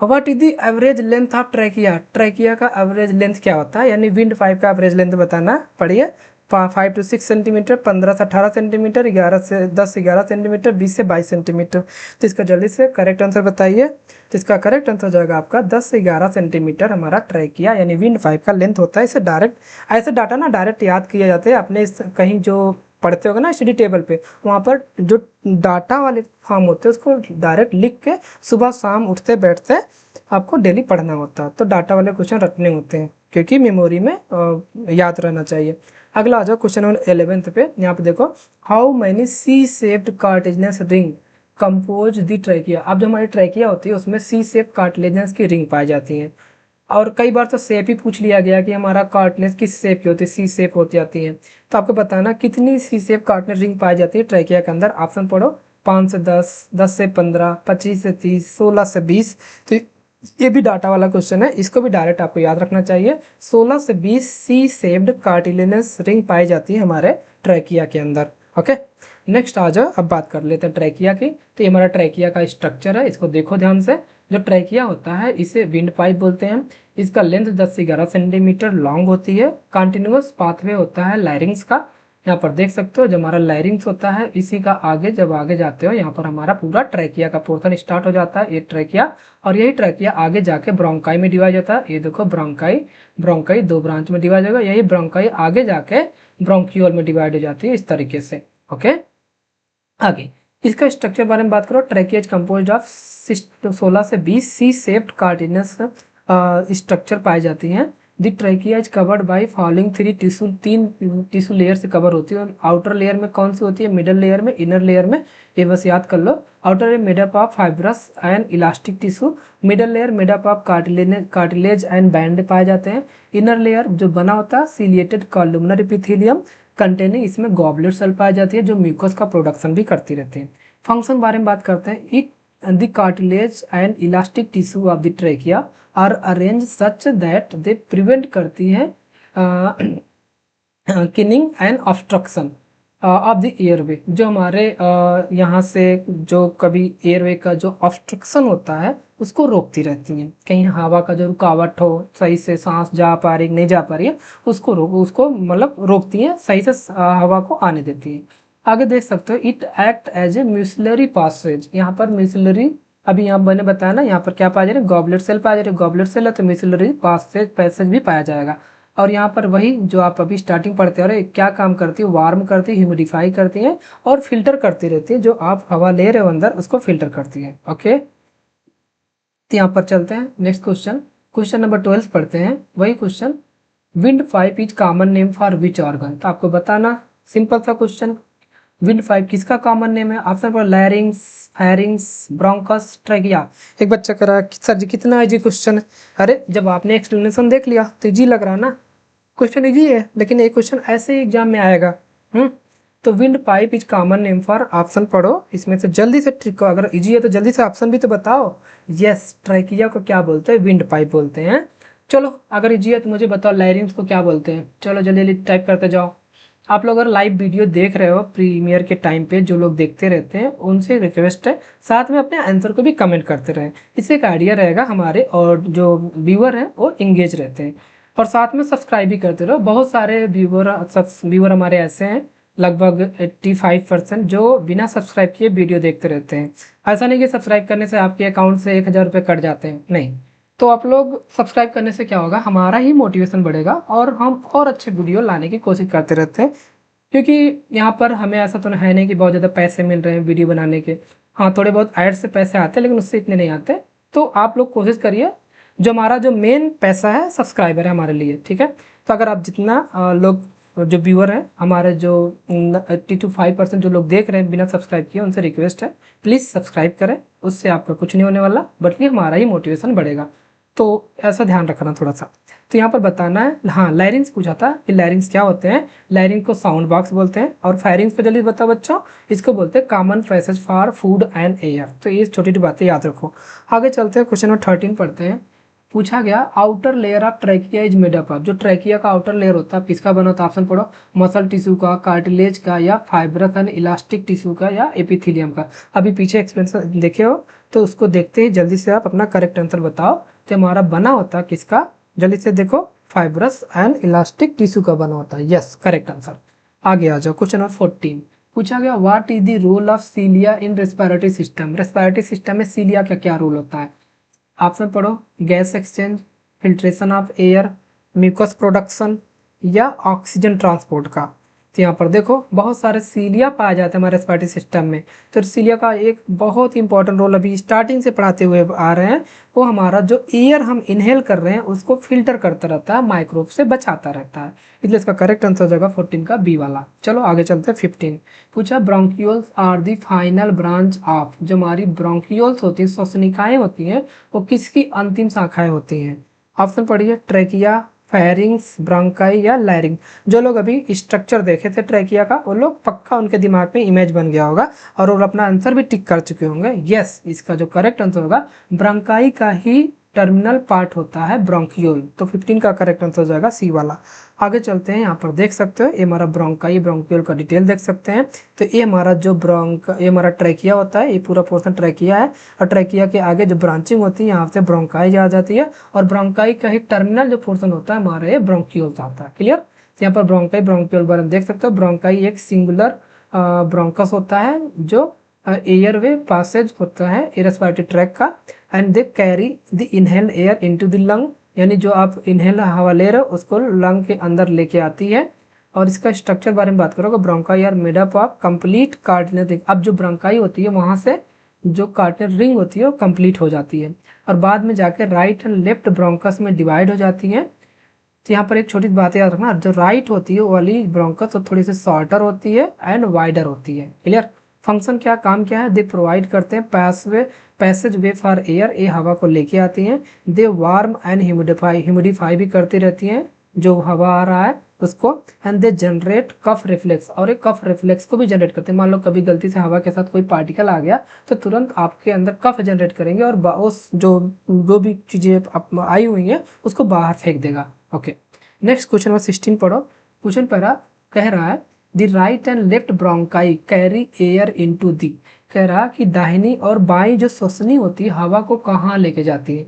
What is the average length of trachea, trachea का एवरेज लेंथ क्या होता है, यानी विंड पाइप का एवरेज लेंथ बताना। पढ़िए, 5 to 6 सेंटीमीटर, 15 से 18 सेंटीमीटर, 11 से 10 से 11 सेंटीमीटर, 20 से 22 सेंटीमीटर। तो इसका जल्दी से करेक्ट आंसर बताइए। तो इसका करेक्ट आंसर जाएगा आपका 10 से 11 सेंटीमीटर हमारा ट्रैकिया यानी विंड पाइप का लेंथ होता है। इसे डायरेक्ट ऐसे डाटा ना डायरेक्ट याद किया जाते हैं, अपने कहीं जो पढ़ते होगा ना स्टडी टेबल पे, वहाँ पर जो डाटा वाले फॉर्म होते हैं उसको डायरेक्ट लिख के सुबह शाम उठते बैठते आपको डेली पढ़ना होता है। तो डाटा वाले क्वेश्चन रटने होते हैं क्योंकि मेमोरी में याद रहना चाहिए। अगला आ जाओ क्वेश्चन नंबर 11 पे। यहाँ पे देखो, how many C shaped cartilaginous ring compose the trachea. अब जो हमारी ट्रैकिया होती है उसमें सी शेप कार्टिलेजिनस की रिंग पाई जाती है, और कई बार तो शेप ही पूछ लिया गया कि हमारा कार्टिलेज किस शेप की होती है, सी शेप होती जाती है। तो आपको बताना कितनी सी शेप कार्टिलेज रिंग पाई जाती है ट्रैकिया के अंदर। ऑप्शन पढ़ो, 5 से 10, 10 से 15, 25 से 30, 16 से 20। तो ये भी डाटा वाला क्वेश्चन है, इसको भी डायरेक्ट आपको याद रखना चाहिए। 16 से 20 सी शेप्ड कार्टिलेजिनस रिंग पाई जाती है हमारे ट्रैकिया के अंदर। ओके, नेक्स्ट आ जाओ, अब बात कर लेते हैं ट्रैकिया की। तो ये हमारा ट्रैकिया का स्ट्रक्चर है, इसको देखो ध्यान से। जो ट्रैकिया होता है इसे विंड पाइप बोलते हैं। इसका लेंथ 10 से 11 सेंटीमीटर लॉन्ग होती है। कंटिन्यूअस पाथवे होता है लैरिंग्स का। यहाँ पर देख सकते हो जो हमारा लैरिंग्स होता है इसी का आगे जब आगे जाते हो यहाँ पर हमारा पूरा ट्रैकिया का पोर्शन स्टार्ट हो जाता है, ये ट्रैकिया। और यही ट्रैकिया आगे जाके ब्रोंकाई में डिवाइड होता है। ये देखो ब्रोंकाई, ब्रोंकाई 2 ब्रांच में डिवाइड होगा, यही ब्रोंकाई आगे जाके ब्रोंकियोल में डिवाइड हो जाती है इस तरीके से। ओके, आगे इसका स्ट्रक्चर बारे में बात करो, ट्रैकिया इज कंपोज्ड ऑफ 16 से 20 सी शेप्ड कार्टिनस स्ट्रक्चर पाई जाती हैं। The trachea is covered by following तीन टिश्यू लेयर से कवर होती है। और आउटर लेयर में कौन सी होती है, मिडल लेयर में, इनर लेयर में, ये बस याद कर लो। Outer layer made up of fibrous and elastic tissue, middle layer made up of cartilage and band पाए जाते हैं। इनर लेयर जो बना होता है सिलिएटेड कॉलुमनर एपिथेलियम कंटेनिंग, इसमें गॉबलेट सेल पाई जाती है जो म्यूकस का प्रोडक्शन भी करती रहती है। फंक्शन बारे में बात करते हैं। It the cartilage and elastic tissue of the trachea are arrange such that they prevent करती हैं kinking and obstruction of the airway. जो हमारे यहाँ से जो कभी एयरवे का जो ऑब्स्ट्रक्शन होता है उसको रोकती रहती हैं। कहीं हवा का जो रुकावट हो, सही से सांस जा पा रही नहीं जा पा रही है, उसको मतलब रोकती हैं, सही से हवा को आने देती है। आगे देख सकते हो, it act as a muciliary passage. यहाँ पर म्यूसिलरी, अभी यहाँ मैंने बताया ना, यहाँ पर क्या पाया जा रहा है, गॉबलेट सेल पाया जा रहा है। गॉबलेट सेल है तो म्यूसिलरी पैसेज भी पाया जाएगा। और यहाँ पर वही जो आप अभी स्टार्टिंग पढ़ते हो, क्या काम करती है, वार्म करती है, ह्यूमिडिफाई करती है और फिल्टर करती रहती है। जो आप हवा ले रहे हो अंदर उसको फिल्टर करती है। ओके, तो यहाँ पर चलते हैं नेक्स्ट क्वेश्चन नंबर 12 पढ़ते हैं। वही question, wind pipe is common name for which organ. तो आपको बताना, सिंपल सा क्वेश्चन, विंड पाइप किसका कॉमन नेम है। ऑप्शन पर लैरिंग्स, फेरिंग्स, ब्रोंकस, ट्रैकिया। एक बच्चा कह रहा है सर जी कितना इजी क्वेश्चन है। अरे जब आपने एक्सप्लेनेशन देख लिया तो इजी लग रहा है ना, क्वेश्चन इजी है, लेकिन एक क्वेश्चन ऐसे ही एग्जाम में आएगा। तो wind pipe is common name for, option पढ़ो इसमें से जल्दी से ट्रिक को, अगर इजी है तो जल्दी से ऑप्शन भी तो बताओ। यस, ट्रैकिया को क्या बोलते हैं, विंड पाइप बोलते हैं। चलो अगर इजी है तो मुझे बताओ लैरिंग्स को क्या बोलते हैं। चलो जल्दी जल्दी टाइप करते जाओ। आप लोग अगर लाइव वीडियो देख रहे हो प्रीमियर के टाइम पे, जो लोग देखते रहते हैं उनसे रिक्वेस्ट है साथ में अपने आंसर को भी कमेंट करते रहें। इससे एक आइडिया रहेगा हमारे, और जो व्यूअर हैं वो इंगेज रहते हैं। और साथ में सब्सक्राइब भी करते रहो। बहुत सारे व्यूअर हमारे ऐसे हैं, लगभग 85% जो बिना सब्सक्राइब किए वीडियो देखते रहते हैं। ऐसा नहीं कि सब्सक्राइब करने से आपके अकाउंट से 1000 रुपये कट जाते हैं, नहीं। तो आप लोग सब्सक्राइब करने से क्या होगा, हमारा ही मोटिवेशन बढ़ेगा और हम और अच्छे वीडियो लाने की कोशिश करते रहते हैं। क्योंकि यहाँ पर हमें ऐसा तो है नहीं कि बहुत ज़्यादा पैसे मिल रहे हैं वीडियो बनाने के। हाँ, थोड़े बहुत ऐड से पैसे आते हैं लेकिन उससे इतने नहीं आते। तो आप लोग कोशिश करिए, जो हमारा जो मेन पैसा है सब्सक्राइबर है हमारे लिए, ठीक है। तो अगर आप जितना लोग जो व्यूअर हैं हमारे, जो 85% जो लोग देख रहे हैं बिना सब्सक्राइब किए, उनसे रिक्वेस्ट है प्लीज़ सब्सक्राइब करें। उससे आपका कुछ नहीं होने वाला, बल्कि हमारा ही मोटिवेशन बढ़ेगा। तो ऐसा ध्यान रखना थोड़ा सा। तो यहाँ पर बताना है, हाँ लैरिंग्स पूछा था कि लैरिंग्स क्या होते हैं। लैरिंग को साउंड बॉक्स बोलते हैं। और फायरिंग्स पे जल्दी बताओ बच्चों, इसको बोलते हैं common passage for food and air. तो ये छोटी छोटी बातें याद रखो। आगे चलते हैं, क्वेश्चन नंबर 13 पढ़ते हैं। पूछा गया outer layer of trachea is made up of. जो ट्रैकिया का आउटर लेयर होता है किसका बना होता है, ऑप्शन पढ़ो, मसल टिश्यू का, कार्टिलेज का, या फाइब्रस एंड इलास्टिक टिश्यू का, या एपिथेलियम का। अभी पीछे एक्सप्लेनेशन देखे हो तो उसको देखते ही जल्दी से आप अपना करेक्ट आंसर बताओ। तो हमारा बना होता है किसका, जल्दी से देखो, फाइब्रस एंड इलास्टिक टिश्यू का बना होता है। Yes, correct answer. आगे आ जाओ, क्वेश्चन नंबर 14 पूछा गया what is the role of cilia in respiratory system. Respiratory system में सीलिया का क्या रोल होता है। ऑप्शन पढ़ो, gas exchange, filtration of air, mucus production, या ऑक्सीजन ट्रांसपोर्ट का। तो यहाँ पर देखो बहुत सारे सीलिया पाए जाते हैं हमारे रेस्पिरेटरी सिस्टम में। तो सीलिया का एक बहुत ही इंपॉर्टेंट रोल अभी स्टार्टिंग से पढ़ाते हुए आ रहे हैं, वो हमारा जो एयर हम इनहेल कर रहे हैं उसको फिल्टर करता रहता है, माइक्रोब से बचाता रहता है। इसलिए इसका करेक्ट आंसर हो जाएगा 14 का बी वाला। चलो आगे चलते हैं 15। पूछा bronchioles are the final branch of. जो हमारी ब्रोंकियोल्स होती है, श्वसनिकाएं होती हैं, वो किसकी अंतिम शाखाएं होती हैं। ऑप्शन पढ़िए, ट्रैकिया, फेरिंग्स, ब्रोंकाई, या लैरिंग। जो लोग अभी स्ट्रक्चर देखे थे ट्रैकिया का, वो लोग पक्का उनके दिमाग में इमेज बन गया होगा और वो अपना आंसर भी टिक कर चुके होंगे। यस, इसका जो करेक्ट आंसर होगा, ब्रोंकाई का ही टर्मिनल पार्ट होता है ब्रोंकियोल। तो 15 का करेक्ट आंसर हो जाएगा सी वाला। आगे चलते हैं, यहाँ पर देख सकते हो ये हमारा ब्रोंकाई ब्रोंकियोल का डिटेल देख सकते हैं। तो ये हमारा जो ये हमारा ट्रैकिया होता है, ये पूरा पोर्शन ट्रैकिया है। और ट्रैकिया के आगे जो ब्रांचिंग होती है यहाँ से ब्रोंकाई आ जाती है, और ब्रोंकाई का ही टर्मिनल जो पोर्शन होता है हमारे ये ब्रोंकियोल आता है। क्लियर। तो यहाँ पर ब्रोंकाई ब्रोंकियोल बारे में देख सकते हो। ब्रोंकाई एक सिंगुलर ब्रोंकस होता है जो एयरवे पासेज होता है रेस्पिरेटरी ट्रैक का, and they carry the inhale air into the lung. यानी जो आप इनहेल हवा ले रहे हो उसको लंग के अंदर लेके आती है। और इसका स्ट्रक्चर बारे में बात करोगे, bronchi are made up of complete cartilage ring. अब जो ब्रोंकाई होती है वहां से जो कार्टिलेज रिंग होती है वो कंप्लीट हो जाती है और बाद में जाके राइट एंड लेफ्ट ब्रोंकस में डिवाइड हो जाती है। तो यहाँ पर एक छोटी बात याद रखना, जो राइट होती है वो वाली ब्रोंकस तो थोड़ी सी शॉर्टर होती है एंड वाइडर होती है। क्लियर। फंक्शन क्या, काम क्या है, दे प्रोवाइड करते हैं पैसेज वे फॉर एयर, ये हवा को लेके आती हैं। दे वार्म एंड ह्यूमिडिफाई भी करती रहती हैं जो हवा आ रहा है उसको। And they generate cough reflex, और एक कफ रिफ्लेक्स को भी जनरेट करते हैं। मान लो कभी गलती से हवा के साथ कोई पार्टिकल आ गया तो तुरंत आपके अंदर कफ जनरेट करेंगे और उस जो भी चीजें आई हुई है उसको बाहर फेंक देगा। ओके, नेक्स्ट क्वेश्चन नंबर 16 पढ़ो। क्वेश्चन पहला कह रहा है the right and left bronchi carry air into the. कह रहा कि दाहिनी और बाई जो श्वसनी होती है हवा को कहाँ लेके जाती है।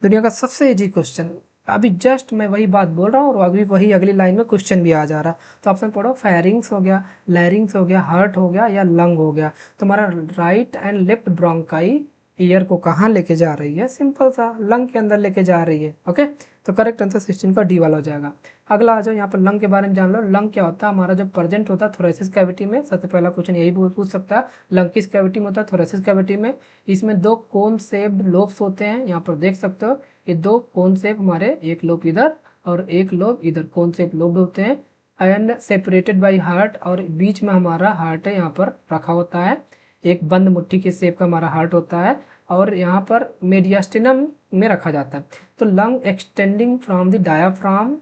दुनिया का सबसे इजी क्वेश्चन, अभी जस्ट मैं वही बात बोल रहा हूँ और अभी वही अगली लाइन में क्वेश्चन भी आ जा रहा। तो ऑप्शन पढ़ो, फेरिंग्स हो गया, लैरिंग्स हो गया, हार्ट हो गया या लंग हो गया। तुम्हारा right and left bronchi air को कहाँ लेके जा रही है, सिंपल सा लंग के अंदर लेके जा रही है। ओके, तो करेक्ट आंसर 16 का डी वाला हो जाएगा। अगला आ जाओ, यहाँ पर लंग के बारे में जान लो। लंग क्या होता है, हमारा जो प्रेजेंट होता है थोरेसिस कैविटी में। सबसे पहला क्वेश्चन यही पूछ सकता है, लंग किस कैविटी में होता है, थोरेसिस कैविटी में। इसमें दो कोन शेप्ड लोब्स होते हैं, यहाँ पर देख सकते हो ये दो कोन शेप हमारे, एक लोब इधर और एक लोब इधर, कोन शेप लोब होते हैं। एंड सेपरेटेड बाई हार्ट, और बीच में हमारा हार्ट है यहाँ पर रखा होता है, एक बंद मुट्ठी के शेप का हमारा हार्ट होता है और यहाँ पर मेडियास्टिनम में रखा जाता है। तो lung extending from the diaphragm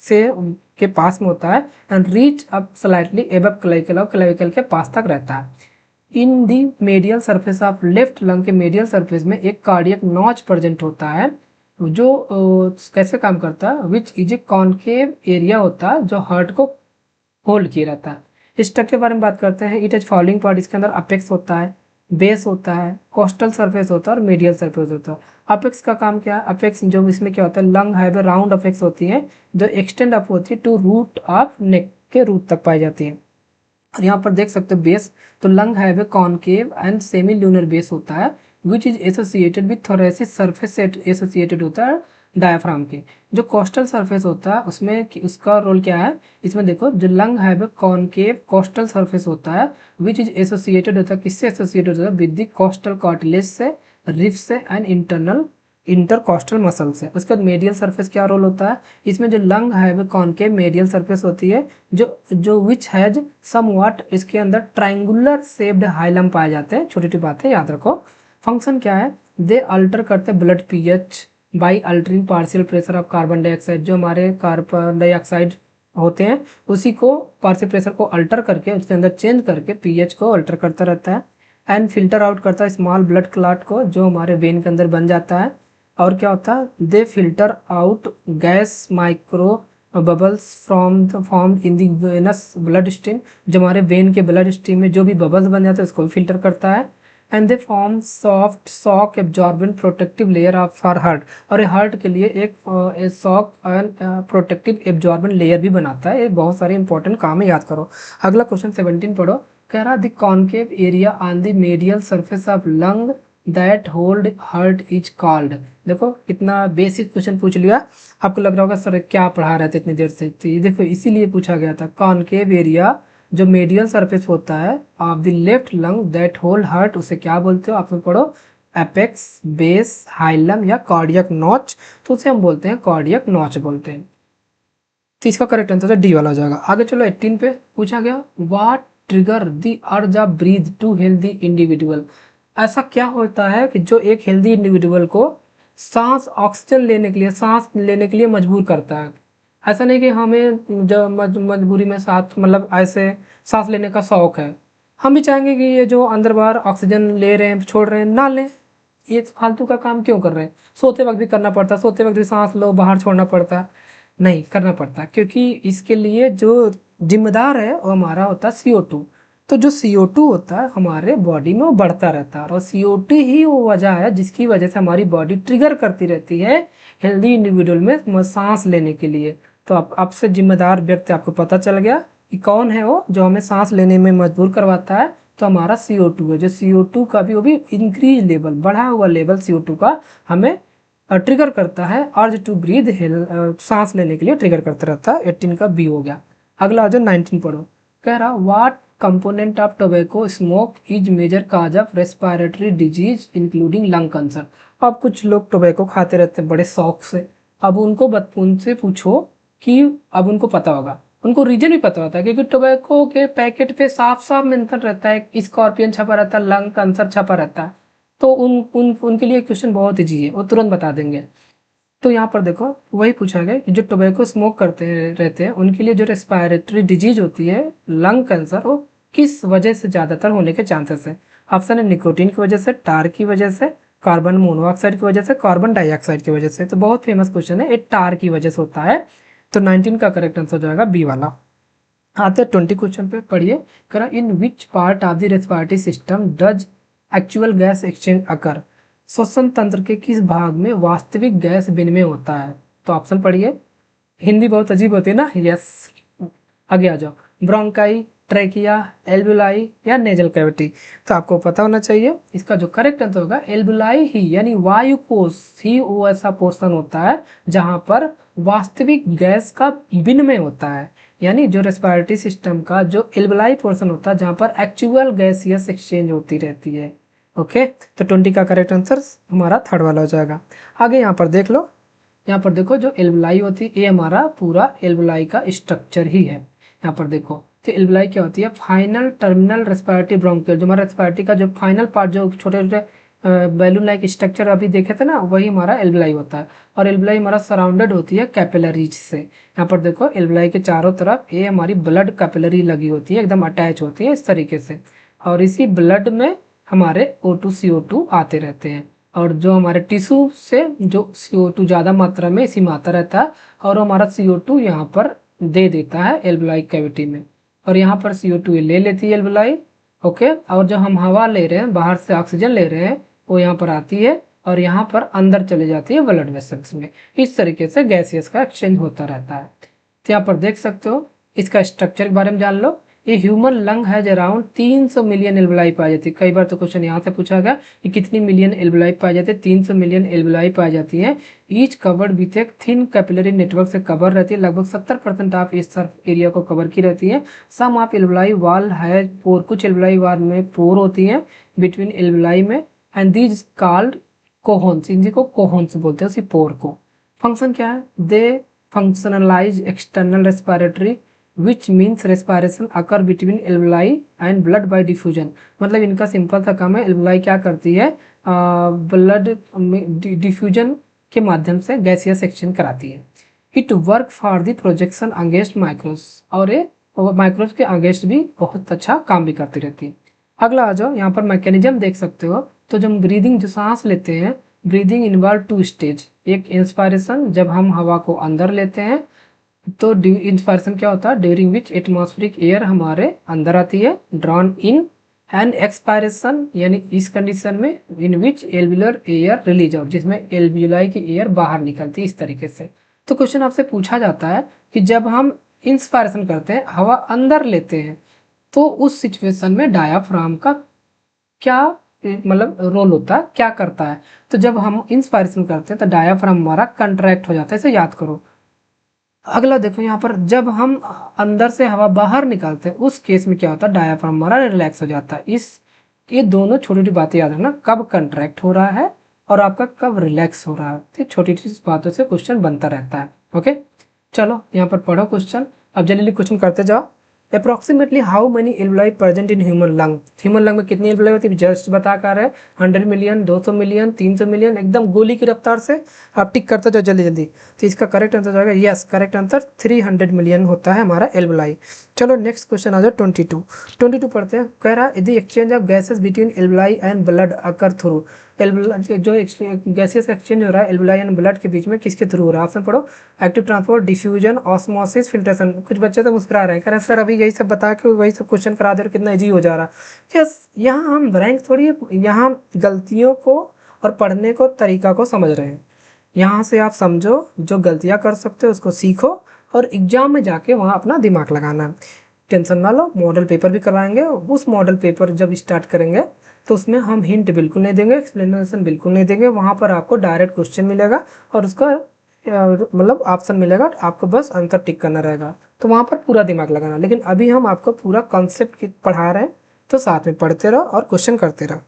से के पास में होता है and reach up slightly above clavicle, और क्लेविकल के पास तक रहता है। In the medial surface of left lung के मेडियल सरफेस में एक कार्डियक नॉच प्रेजेंट होता है जो कैसे काम करता है, which is a concave area होता है जो हार्ट को होल्ड किए रहता है। स्ट्रक्चर के बारे में बात करते हैं, इट इज फॉलोइंग पार्ट, इसके अंदर अपेक्स होता है, बेस होता है, कोस्टल सरफेस होता है और मीडियल सरफेस होता है। अपेक्स का काम क्या है, अपेक्स जो इसमें क्या होता है, लंग हैव राउंड अपेक्स होती है जो एक्सटेंड अप होती है टू रूट ऑफ नेक के रूट तक पाई जाती है। और यहाँ पर देख सकते हो बेस, तो lung have concave and semi lunar base होता है which is associated with thoracic surface से एसोसिएटेड होता है डायफ्राम के। जो कोस्टल सरफेस होता है उसमें उसका रोल क्या है, इसमें देखो जो लंग है कॉनकेव कोस्टल सरफेस होता है विच इज एसोसिएटेड होता है, किससे एसोसिएटेड होता है, विद द कोस्टल कार्टिलेज से, रिफ से एंड इंटरनल इंटरकोस्टल मसल से। उसके बाद मेडियल सरफेस क्या रोल होता है, इसमें जो लंग है कॉनकेव मेडियल सरफेस होती है जो विच हैज समव्हाट, इसके अंदर ट्रायंगुलर शेप्ड हाइलम पाए जाते हैं। छोटी छोटी बातें याद रखो। फंक्शन क्या है, दे अल्टर करते हैं blood pH by altering partial pressure of carbon dioxide. जो हमारे कार्बन डाइऑक्साइड होते हैं उसी को पार्शियल प्रेशर को अल्टर करके उसके अंदर चेंज करके पीएच को अल्टर करता रहता है। एंड फिल्टर आउट करता है स्मॉल ब्लड क्लॉट को जो हमारे वेन के अंदर बन जाता है। और क्या होता है, they filter out gas micro bubbles from formed in the venous blood stream. जो हमारे वेन के ब्लड स्ट्रीम में जो भी बबल्स बन जाते हैं उसको भी फिल्टर करता है। And they form soft sac absorbent protective layer of for heart, और हार्ट के लिए एक sac and protective absorbent layer भी बनाता है। ये बहुत सारे इंपॉर्टेंट काम है, याद करो। अगला क्वेश्चन 17 पढ़ो। कह रहा the concave area on the medial surface of lung that hold heart is called. देखो कितना बेसिक क्वेश्चन पूछ लिया, आपको लग रहा होगा सर क्या पढ़ा रहे थे इतनी देर से। तो ये देखो इसीलिए पूछा गया था, कॉनकेव एरिया जो मेडियल सरफेस होता है of the left lung that hold heart, उसे क्या बोलते हो, आप लोग पढ़ो एपेक्स, बेस, हाइलम या कार्डियक नॉच। तो उसे हम बोलते हैं कार्डियक नॉच बोलते हैं। तो इसका करेक्ट आंसर डी वाला हो जाएगा। आगे चलो 18 पे पूछा गया, what trigger the urge of breath to healthy individual. ऐसा क्या होता है कि जो एक हेल्दी इंडिविजुअल को सांस ऑक्सीजन लेने के लिए, सांस लेने के लिए मजबूर करता है। ऐसा नहीं कि हमें जब मजबूरी में साथ मतलब ऐसे सांस लेने का शौक है, हम भी चाहेंगे कि ये जो अंदर बाहर ऑक्सीजन ले रहे हैं छोड़ रहे हैं ना लें, ये फालतू का काम क्यों कर रहे हैं। सोते वक्त भी करना पड़ता, सोते वक्त भी सांस लो बाहर छोड़ना पड़ता, नहीं करना पड़ता, क्योंकि इसके लिए जो जिम्मेदार है वो हमारा होता है CO2। तो जो CO2 होता है हमारे बॉडी में वो बढ़ता रहता है, और CO2 ही वो वजह है जिसकी वजह से हमारी बॉडी ट्रिगर करती रहती है हेल्दी इंडिविजुअल में सांस लेने के लिए। तो आपसे जिम्मेदार व्यक्ति आपको पता चल गया कि कौन है वो जो हमें सांस लेने में मजबूर करवाता है। तो हमारा CO2 है, जो CO2 का भी वो भी इंक्रीज लेवल, बढ़ा हुआ लेवल CO2 का हमें ट्रिगर करता है, अर्ज टू ब्रीथ, सांस लेने के लिए ट्रिगर करता रहता है। 18 का बी हो गया। अगला आ जाओ 19 पढ़ो। कह रहा what component of tobacco smoke is major cause of respiratory disease including lung cancer. अब कुछ लोग टोबैको खाते रहते हैं बड़े शौक से, अब उनसे पूछो कि अब उनको पता होगा, उनको रीजन भी पता होता है क्योंकि टोबैको के पैकेट पे साफ साफ मेंशन रहता है, स्कॉर्पियन छपा रहता है, लंग कैंसर छपा रहता है। तो उनके लिए क्वेश्चन बहुत ईजी है, वो तुरंत बता देंगे। तो यहाँ पर देखो वही पूछा गया कि जो टोबैको स्मोक करते रहते हैं उनके लिए जो रेस्पिरेटरी डिजीज होती है लंग कैंसर, वो किस वजह से ज्यादातर होने के चांसेस है। ऑप्शन है निकोटीन की वजह से, टार की वजह से, कार्बन मोनोऑक्साइड की वजह से, कार्बन डाइऑक्साइड की वजह से। तो बहुत फेमस क्वेश्चन है, ये टार की वजह से होता है। तो 19 का करेक्ट आंसर हो जाएगा बी वाला। आते हैं 20 क्वेश्चन पे, पढ़िए। करा in which part of the respiratory system does actual gas exchange occur. श्वसन तंत्र के किस भाग में वास्तविक गैस विनिमय होता है। तो ऑप्शन पढ़िए, हिंदी बहुत अजीब होती है ना। यस, आगे आ जाओ। ब्रोंकाई, ट्रैकिया, एल्बुलाई या नेजल कैविटी। तो आपको पता होना चाहिए इसका जो करेक्ट आंसर होगा एल्बुलाई ही, यानी वायु कोश ही वो ऐसा पोर्शन होता है जहां पर वास्तविक गैस का विनिमय होता है। यानी जो रेस्पिरेटरी सिस्टम का जो एल्बुलाई पोर्शन होता है जहां पर एक्चुअल गैसियस एक्सचेंज होती रहती है। ओके, तो 20 का करेक्ट आंसर हमारा थर्ड वाला हो जाएगा। आगे यहाँ पर देख लो, यहाँ पर देखो जो एल्बुलाई होती है ये हमारा पूरा एल्बुलाई का स्ट्रक्चर ही है। यहाँ पर देखो तो एल्बुलाई क्या होती है, फाइनल टर्मिनल रेस्पिरेटरी ब्रोंकियल, जो हमारा रेस्पिरेटरी का जो फाइनल पार्ट जो छोटे छोटे बैलून लाइक स्ट्रक्चर अभी देखे थे ना, वही हमारा एल्बुलाई होता है। और एल्बुलाई हमारा सराउंडेड होती है कैपिलरीज से। यहाँ पर देखो एल्बुलाई के चारों तरफ ये हमारी ब्लड कैपिलरी लगी होती है, एकदम अटैच होती है इस तरीके से। और इसी ब्लड में हमारे O2 CO2 आते रहते हैं। और जो हमारे टिश्यू से जो CO2 ज़्यादा मात्रा में इसी में आता रहता है और हमारा CO2 यहाँ पर दे देता है एल्बुलाई कैविटी में, और यहाँ पर CO2 ये ले लेती है एल्बुलाई। ओके, और जो हम हवा ले रहे हैं बाहर से, ऑक्सीजन ले रहे हैं, वो यहाँ पर आती है और यहाँ पर अंदर चले जाती है ब्लड वेसल्स में। इस तरीके से गैसियस का एक्सचेंज होता रहता है। तो यहाँ पर देख सकते हो इसका स्ट्रक्चर के बारे में जान लो। ये ह्यूमन लंग है अराउंड 300 मिलियन एल्बुलाई पाई जाती है। कई बार तो क्वेश्चन यहाँ से पूछा गया कि कितनी मिलियन एल्बुलाई पाई जाती है, 300 मिलियन एल्बुलाई पाई जाती है। ईच कवर्ड विथ एक थिन कैपिलरी नेटवर्क से कवर रहती है, लगभग 70% ऑफ इस सर्फ एरिया को कवर की रहती है। सम ऑफ एल्बुलाई वाल है पोर, कुछ एल्बुलाई वाल में पोर होती है बिटवीन एल्बुलाई में, एंड दीज कॉल्ड कोहोन्स, इनको कोहोन्स बोलते हैं उसी पोर को। फंक्शन क्या है, they functionalize external respiratory which means respiration occur between एल्बुलाई एंड ब्लड बाय डिफ्यूजन। मतलब इनका सिंपल सा काम है, एल्बुलाई क्या करती है, ब्लड डिफ्यूजन के माध्यम से गैसियस एक्सचेंज कराती है। It work for the projection against micros, और ये माइक्रोस के अगेंस्ट भी बहुत अच्छा काम भी करती रहती है। अगला आ जाओ, यहाँ पर मैकेनिज्म देख सकते हो। तो जब ब्रीदिंग जो सांस लेते हैं, ब्रीदिंग इन्वॉल्व 2 स्टेज। एक इंस्पायरेशन, जब हम हवा को अंदर लेते हैं तो इंस्पायरेशन क्या होता है, ड्यूरिंग विच एटमॉस्फेरिक एयर हमारे अंदर आती है, ड्रॉन इन, एंड एक्सपायरेशन यानी इस कंडीशन में इन विच एल्वुलर एयर रिलीज आउट, जिसमें एल्वुलाई की एयर बाहर निकलती है इस तरीके से। तो क्वेश्चन आपसे पूछा जाता है कि जब हम इंस्पायरेशन करते हैं, हवा अंदर लेते हैं, तो उस सिचुएशन में डायाफ्राम का क्या मतलब रोल होता है, क्या करता है। तो जब हम इंस्पायरेशन करते हैं तो डायाफ्राम हमारा कंट्रैक्ट हो जाता है, इसे याद करो। अगला देखो यहाँ पर, जब हम अंदर से हवा बाहर निकालते हैं उस केस में क्या होता है, डायाफ्राम हमारा रिलैक्स हो जाता है। ये दोनों छोटी छोटी बातें याद रखना, कब कंट्रैक्ट हो रहा है और आपका कब रिलैक्स हो रहा है। तो छोटी छोटी बातों से क्वेश्चन बनता रहता है। ओके, चलो यहाँ पर पढ़ो क्वेश्चन। अब जल्दी क्वेश्चन करते जाओ। Approximately how many alveoli present in human lung. Human lung में कितनी एल्वुलाई होती है, जस्ट बता कर है 100 मिलियन, 200 मिलियन, 300 मिलियन, एकदम गोली की रफ्तार से आप टिक करते जाओ जल्दी जल्दी। तो इसका करेक्ट आंसर जाएगा, यस करेक्ट आंसर 300 मिलियन होता है हमारा एल्वुलाई। चलो नेक्स्ट क्वेश्चन आ जाओ 22 पढ़ते हैं। कह रहा है the exchange of gases between alveoli and blood occur through. जो गैसेस एक्सचेंज हो रहा है एल्वुलाई एंड ब्लड के बीच में किसके थ्रू हो रहा है। ऑप्शन पढ़ो, active transport, diffusion, osmosis, filtration. कुछ बच्चे तो मुस्कुरा रहे हैं, कह रहे हैं सर अभी यही सब बता के वही सब क्वेश्चन करा दे रहे, कितना इजी हो जा रहा है। यस, यहाँ हम रैंक थोड़ी, यहाँ गलतियों को और पढ़ने को तरीका को समझ रहे हैं। यहाँ से आप समझो, जो गलतियाँ कर सकते हो उसको सीखो और एग्जाम में जाके वहाँ अपना दिमाग लगाना है। टेंशन ना लो, मॉडल पेपर भी करवाएंगे। उस मॉडल पेपर जब स्टार्ट करेंगे तो उसमें हम हिंट बिल्कुल नहीं देंगे, एक्सप्लेनेशन बिल्कुल नहीं देंगे। वहाँ पर आपको डायरेक्ट क्वेश्चन मिलेगा और उसका मतलब ऑप्शन मिलेगा, आपको बस आंसर टिक करना रहेगा, तो वहाँ पर पूरा दिमाग लगाना। लेकिन अभी हम आपको पूरा कॉन्सेप्ट पढ़ा रहे हैं, तो साथ में पढ़ते रहो और क्वेश्चन करते रहो।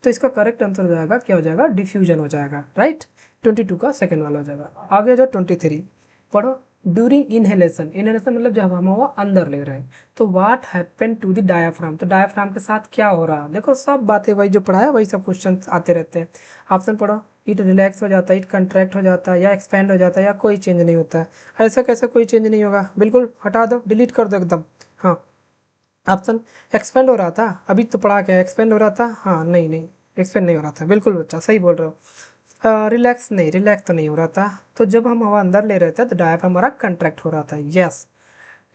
तो इसका करेक्ट आंसर हो जाएगा, क्या हो जाएगा, डिफ्यूजन हो जाएगा, राइट। 22 का सेकंड वाला हो जाएगा। आगे जो 23 पढ़ो। ड्यूरिंग इनहेलेशन, इनहेलेशन मतलब जब हम हवा अंदर ले रहे हैं, तो what happen to the diaphragm, तो डायाफ्राम के साथ क्या हो रहा है। देखो सब बातें वही जो पढ़ा है वही सब क्वेश्चन आते रहते हैं। ऑप्शन पढ़ो। इट रिलैक्स हो जाता है, इट कंट्रैक्ट हो जाता है, या एक्सपेंड हो जाता है, या कोई चेंज नहीं होता है। ऐसा कैसे कोई चेंज नहीं होगा, बिल्कुल हटा दो, डिलीट कर दो एकदम। हाँ, ऑप्शन एक्सपेंड हो रहा था, अभी तो पढ़ा क्या एक्सपेंड हो रहा था, हाँ नहीं नहीं एक्सपेंड नहीं हो रहा था, बिल्कुल बच्चा सही बोल रहे हो। रिलैक्स नहीं, रिलैक्स तो नहीं हो रहा था। तो जब हम हवा अंदर ले रहे थे तो डायाफ्राम हमारा कंट्रैक्ट हो रहा था, यस।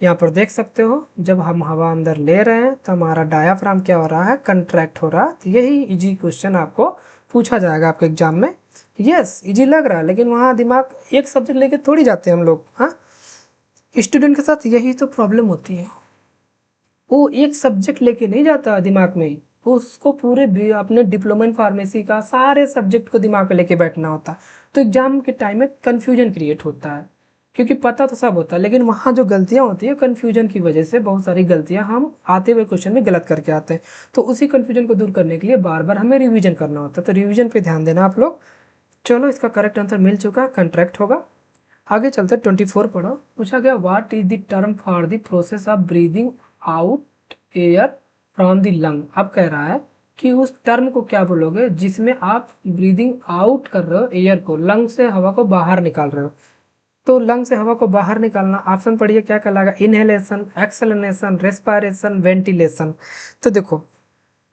यहाँ पर देख सकते हो, जब हम हवा अंदर ले रहे हैं तो हमारा डायाफ्राम क्या हो रहा है, कंट्रैक्ट हो रहा है। तो यही इजी क्वेश्चन आपको पूछा जाएगा आपके एग्जाम में। यस, इजी लग रहा है, लेकिन वहाँ दिमाग एक सब्जेक्ट लेके थोड़ी जाते हैं हम लोग। हाँ, स्टूडेंट के साथ यही तो प्रॉब्लम होती है, वो एक सब्जेक्ट लेके नहीं जाता दिमाग में, उसको पूरे अपने डिप्लोमा इन फार्मेसी का सारे सब्जेक्ट को दिमाग में लेके बैठना होता है। तो एग्जाम के टाइम में कंफ्यूजन क्रिएट होता है, क्योंकि पता तो सब होता है, लेकिन वहाँ जो गलतियाँ होती है कंफ्यूजन की वजह से, बहुत सारी गलतियाँ हम आते हुए क्वेश्चन में गलत करके आते हैं। तो उसी कंफ्यूजन को दूर करने के लिए बार बार हमें रिविजन करना होता है, तो रिविजन पे ध्यान देना आप लोग। चलो, इसका करेक्ट आंसर मिल चुका, कंट्रैक्ट होगा। आगे चलते 24 पढ़ो। पूछा गया, what is the term for the process of breathing out air from the lung. अब कह रहा है कि उस टर्म को क्या बोलोगे जिसमें आप ब्रीदिंग आउट कर रहे हो एयर को, लंग से हवा को बाहर निकाल रहे हो। तो लंग से हवा को बाहर निकालना, ऑप्शन पढ़िए क्या कहलाएगा, इनहेलेशन, एक्सलेशन, रेस्पिरेशन, वेंटिलेशन। तो देखो,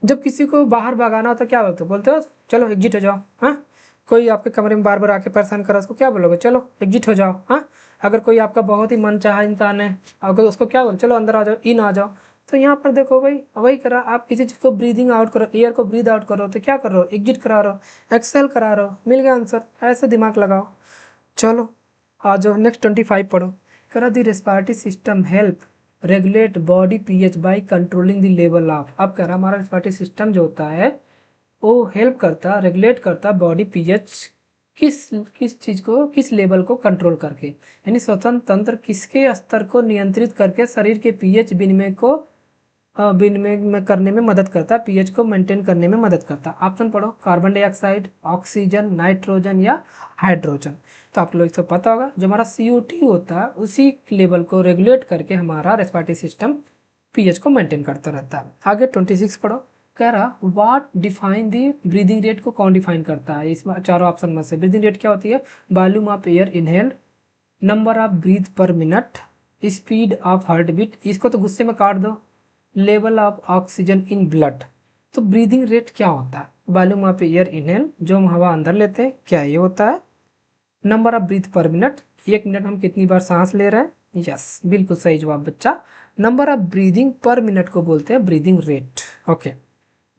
जब किसी को बाहर भगाना हो तो क्या बोलते हो, चलो एग्जिट हो जाओ। हाँ, कोई आपके कमरे में बार बार आके परेशान करा, उसको क्या बोलोगे, चलो एग्जिट हो जाओ। हाँ, अगर कोई आपका बहुत ही मनचाहा इंसान है, अगर उसको क्या बोलो, चलो अंदर आ जाओ, इन आ जाओ। तो यहाँ पर देखो भाई, वही करा, आप किसी चीज को ब्रीदिंग आउट करो, एयर को ब्रीद आउट करो, तो क्या कर रहे हो, एग्जिट करा रहे हो, एक्सेल करा रहे हो, मिल गया आंसर। ऐसे दिमाग लगाओ। चलो आ जाओ, नेक्स्ट 25 पढ़ो। करा the respiratory system help regulate body pH by controlling the level of. अब कह रहा हमारा रेस्पिरेटरी सिस्टम जो होता है वो हेल्प करता, रेगुलेट करता बॉडी पीएच, किस किस चीज को, किस लेवल को कंट्रोल करके, यानी स्वतंत्र तंत्र किसके स्तर को नियंत्रित करके शरीर के पीएच विनिमय को विनिमय में करने में मदद करता है, पीएच को मेंटेन करने में मदद करता है। ऑप्शन पढ़ो, कार्बन डाइऑक्साइड, ऑक्सीजन, नाइट्रोजन या हाइड्रोजन। तो आप लोग इसको पता होगा, जो हमारा CO2 होता है उसी लेवल को रेगुलेट करके हमारा रेस्पिरेटरी सिस्टम पीएच को मेंटेन करता रहता है। आगे 26 पढ़ो। कह रहा, what define the breathing rate को कौन डिफाइन करता है। इसमें चारों ऑप्शन में से ब्रीदिंग रेट क्या होती है, volume of air inhaled, number of breath per minute, speed of heart beat. इसको तो गुस्से में काट दो, level of oxygen in blood. तो ब्रीदिंग रेट क्या होता है, वॉल्यूम ऑफ एयर इनहेल, जो हम हवा अंदर लेते हैं, क्या ये होता है, number of breath per minute, एक मिनट हम कितनी बार सांस ले रहे हैं, यस बिल्कुल सही जवाब बच्चा। Number of breathing per minute को बोलते हैं ब्रीदिंग रेट। ओके,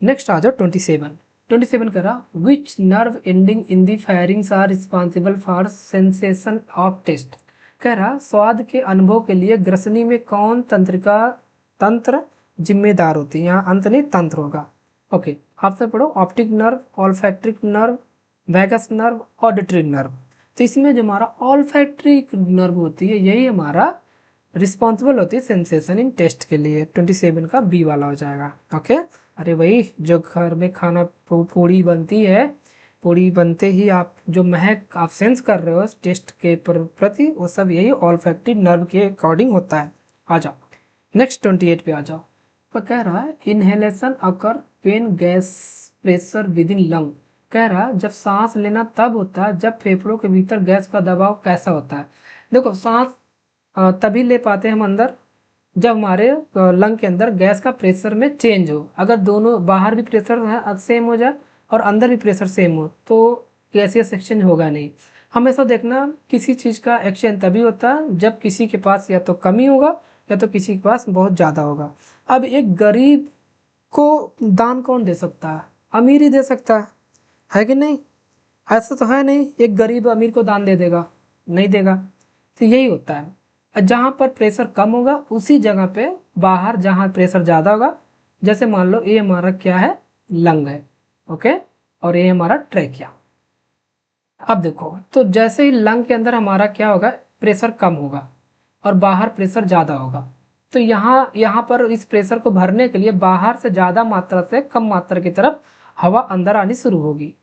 नेक्स्ट आ जाओ 27 करा, which nerve ending in the pharynx are responsible for sensation of taste. कह रहा, स्वाद के अनुभव के लिए ग्रसनी में कौन तंत्र जिम्मेदार होती है, यहाँ अंत नहीं तंत्र होगा। ओके, ऑप्शन पढ़ो, optic nerve, olfactory nerve, vagus nerve, auditory nerve. तो इसमें जो हमारा ऑल्फैक्ट्रिक नर्व होती है यही हमारा रिस्पॉन्सिबल होती है सेंसेशन इन टेस्ट के लिए। 27 का बी वाला हो जाएगा। ओके, अरे वही जो घर में खाना पूड़ी बनती है, पूड़ी बनते ही आप जो महक आप सेंस कर रहे हो टेस्ट के प्रति, वो सब यही ऑल्फैक्टिक नर्व के अकॉर्डिंग होता है। आ जाओ नेक्स्ट 28 पे आ जाओ। तो कह रहा है, inhalation occur when gas pressure with in lung. कह रहा है, जब सांस लेना तब होता है जब फेफड़ों के भीतर गैस का दबाव कैसा होता है। देखो, सांस तभी ले पाते हैं हम अंदर जब हमारे लंग के अंदर गैस का प्रेशर में चेंज हो। अगर दोनों बाहर भी प्रेशर है सेम हो जाए और अंदर भी प्रेशर सेम हो तो गैसियस एक्सचेंज होगा नहीं। हमेशा देखना, किसी चीज का एक्सचेंज तभी होता है जब किसी के पास या तो कमी होगा या तो किसी के पास बहुत ज्यादा होगा। अब एक गरीब को दान कौन दे सकता है, अमीर ही दे सकता है कि नहीं, ऐसा तो है नहीं एक गरीब अमीर को दान दे देगा, नहीं देगा। तो यही होता है, जहां पर प्रेशर कम होगा उसी जगह पे बाहर जहां प्रेशर ज्यादा होगा, जैसे मान लो ये हमारा क्या है, लंग है, ओके, और ये हमारा ट्रैकिया। अब देखो, तो जैसे ही लंग के अंदर हमारा क्या होगा, प्रेशर कम होगा और बाहर प्रेशर ज़्यादा होगा। तो यहाँ यहाँ पर इस प्रेशर को भरने के लिए बाहर से ज़्यादा मात्रा से कम मात्रा की तरफ हवा अंदर आनी शुरू होगी।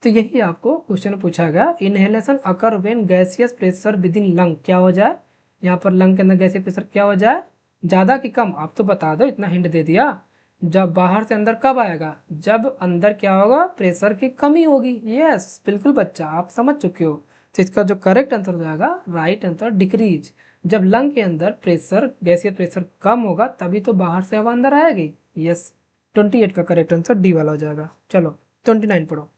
तो यही आपको क्वेश्चन पूछा गया, inhalation occur when gaseous pressure with in lung क्या हो जाए, यहाँ पर लंग के अंदर गैसियस प्रेशर क्या हो जाए, ज़्यादा कि कम, आप तो बता दो, इतना हिंट दे दिया। जब बाहर से अंदर कब आएगा, जब अंदर क्या होगा, प्रेशर की कमी होगी। यस बिल्कुल बच्चा, आप समझ चुके हो। तो इसका जो करेक्ट आंसर हो जाएगा, राइट आंसर डिक्रीज। जब लंग के अंदर प्रेशर, गैसीय प्रेशर कम होगा तभी तो बाहर से हवा अंदर आएगी। यस, 28 का करेक्ट आंसर डी वाला हो जाएगा। चलो 29 पढ़ो।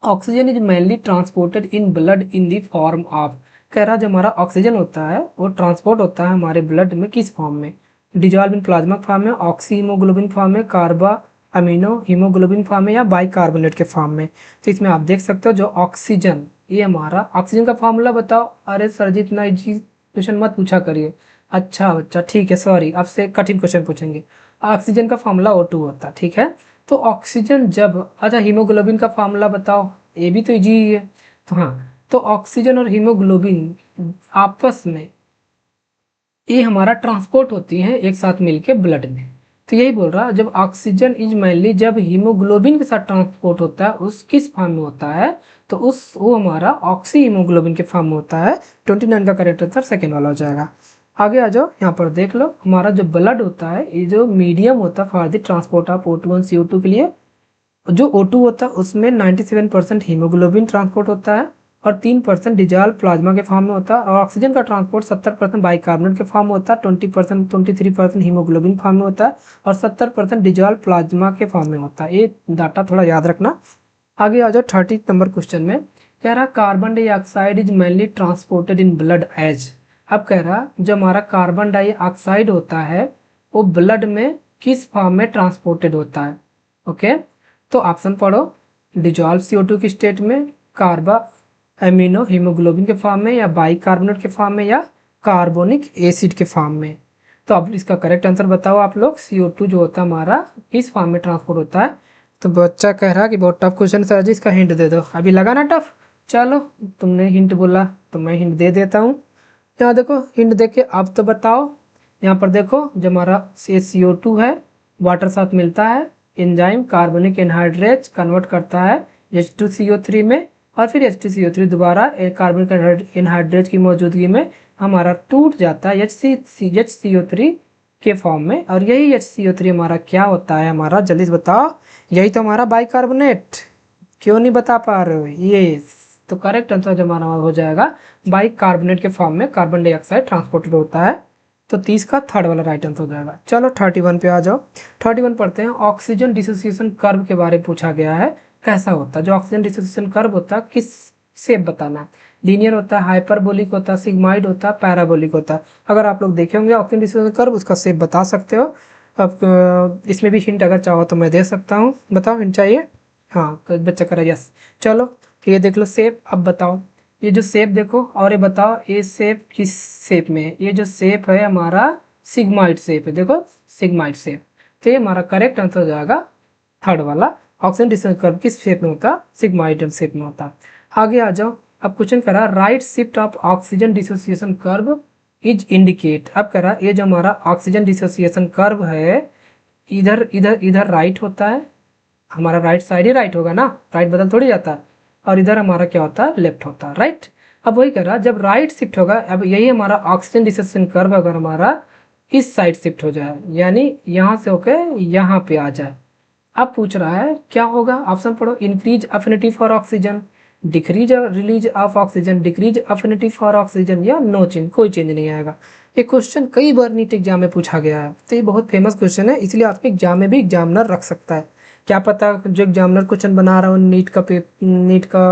Oxygen is mainly transported in blood in the form of, कह रहा जो हमारा ऑक्सीजन होता है वो ट्रांसपोर्ट होता है हमारे ब्लड में किस फॉर्म में, डिजॉल्व इन प्लाज्मा फॉर्म में, ऑक्सी हीमोग्लोबिन फॉर्म में, कार्बा अमीनो हीमोग्लोबिन फॉर्म में, या बाइकार्बोनेट के फॉर्म में। तो इसमें आप देख सकते हो जो ऑक्सीजन, ये हमारा ऑक्सीजन का फॉर्मूला बताओ। अरे सर जी इतना इजी क्वेश्चन मत पूछा करिए। अच्छा बच्चा ठीक है, सॉरी, आपसे कठिन क्वेश्चन पूछेंगे। ऑक्सीजन का फॉर्मूला O2 होता है, ठीक है। तो ऑक्सीजन जब, अच्छा हीमोग्लोबिन का फॉर्मूला बताओ, ये भी तो इजी ही है। तो हाँ, तो ऑक्सीजन और हीमोग्लोबिन आपस में ये हमारा ट्रांसपोर्ट होती है एक साथ मिलके ब्लड में। तो यही बोल रहा, जब ऑक्सीजन इज मेनली, जब हीमोग्लोबिन के साथ ट्रांसपोर्ट होता है उस किस फॉर्म में होता है, तो उस वो हमारा ऑक्सी हीमोग्लोबिन के फॉर्म में होता है। 29 का करेक्ट आंसर सेकेंड वाला हो जाएगा। आगे आ जाओ, यहाँ पर देख लो, हमारा जो ब्लड होता है ये जो मीडियम होता है for the transport of O2 और CO2 के लिए, जो O2 होता है उसमें 97% हीमोग्लोबिन ट्रांसपोर्ट होता है और 3% डिजॉल्व प्लाज्मा के फॉर्म में होता है, और ऑक्सीजन का ट्रांसपोर्ट 70% बाइकार्बोनेट के फॉर्म में होता है, 23% हीमोग्लोबिन फॉर्म में होता है और 70% डिजॉल्व प्लाज्मा के फॉर्म में होता है। ये डाटा थोड़ा याद रखना। आगे आ जाओ 30 नंबर क्वेश्चन में, कह रहा carbon dioxide is mainly transported in blood as. अब कह रहा जो हमारा कार्बन डाइऑक्साइड होता है वो ब्लड में किस फॉर्म में ट्रांसपोर्टेड होता है। ओके, तो ऑप्शन पढ़ो, डिजॉल्व CO2 की स्टेट में, कार्बा एमिनो हीमोग्लोबिन के फॉर्म में, या बाइकार्बोनेट के फॉर्म में, या कार्बोनिक एसिड के फॉर्म में। तो अब इसका करेक्ट आंसर बताओ आप लोग। CO2 जो होता है हमारा किस फॉर्म में ट्रांसपोर्ट होता है। तो बच्चा कह रहा कि बहुत टफ क्वेश्चन सर जी, इसका हिंट दे दो। अभी लगा ना टफ, चलो तुमने हिंट बोला तो मैं हिंट दे देता हूँ। यहाँ देखो हिंट दे के अब तो बताओ। यहाँ पर देखो जो हमारा CO2 है, वाटर साथ मिलता है, एंजाइम कार्बोनिक एनहाइड्रेट कन्वर्ट करता है H2CO3 में, और फिर H2CO3 दोबारा कार्बोनिक एनहाइड्रेट की मौजूदगी में हमारा टूट जाता है HCO3 के फॉर्म में। और यही HCO3 हमारा क्या होता है, हमारा जल्दी से बताओ, यही तो हमारा बाइकार्बोनेट। क्यों नहीं बता पा रहे हो, ये तो करेक्ट आंसर जो हमारा हो जाएगा, बाइकार्बोनेट के फॉर्म में कार्बन डाइऑक्साइड ट्रांसपोर्टेड होता है। तो 30 का थर्ड वाला राइट आंसर हो जाएगा। चलो 31 पे आ जाओ। 31 पढ़ते हैं। ऑक्सीजन डिसोसिएशन कर्व के बारे में पूछा गया है, कैसा होता है जो ऑक्सीजन डिसोसिएशन कर्व होता है, किस शेप बताना है। लीनियर होता है, हाइपरबोलिक होता है, सिग्माइड होता है, पैराबोलिक होता है। अगर आप लोग देखे होंगे ऑक्सीजन डिसोसिएशन कर्व, उसका शेप बता सकते हो। अब इसमें भी हिंट अगर चाहो तो मैं दे सकता हूँ, बताओ हिंट चाहिए। हाँ बच्चा करा यस। चलो ये देख लो शेप, अब बताओ ये जो शेप देखो और ये बताओ ये शेप किस शेप में है। ये जो शेप है हमारा सिग्माइड शेप है, देखो सिग्माइड शेप। तो ये हमारा करेक्ट आंसर हो जाएगा थर्ड वाला। ऑक्सीजन डिसोसिएशन कर्व किस शेप में होता, सिग्माइड शेप में होता। आगे आ जाओ, अब क्वेश्चन कह रहा right shift of oxygen dissociation curve is indicate. अब कह रहा ये जो हमारा ऑक्सीजन डिसोसिएशन कर्व है, इधर इधर इधर राइट होता है, हमारा राइट साइड ही राइट होगा ना, राइट बदल थोड़ी जाता है, और इधर हमारा क्या होता है, लेफ्ट होता है, राइट। अब वही कह रहा जब राइट शिफ्ट होगा, अब यही हमारा ऑक्सीजन डिसोसिएशन कर्व अगर हमारा इस साइड शिफ्ट हो जाए, यानी यहाँ से होके यहाँ पे आ जाए, अब पूछ रहा है क्या होगा। ऑप्शन पढ़ो, increase affinity for oxygen, decrease release of oxygen, decrease affinity for oxygen, या नो चेंज, कोई चेंज नहीं आएगा। ये क्वेश्चन कई बार नीट एग्जाम में पूछा गया है, तो ये बहुत फेमस क्वेश्चन है, इसलिए आपके एग्जाम में भी एग्जामिनर रख सकता है। क्या पता जो एग्जामिनर क्वेश्चन बना रहा हो नीट का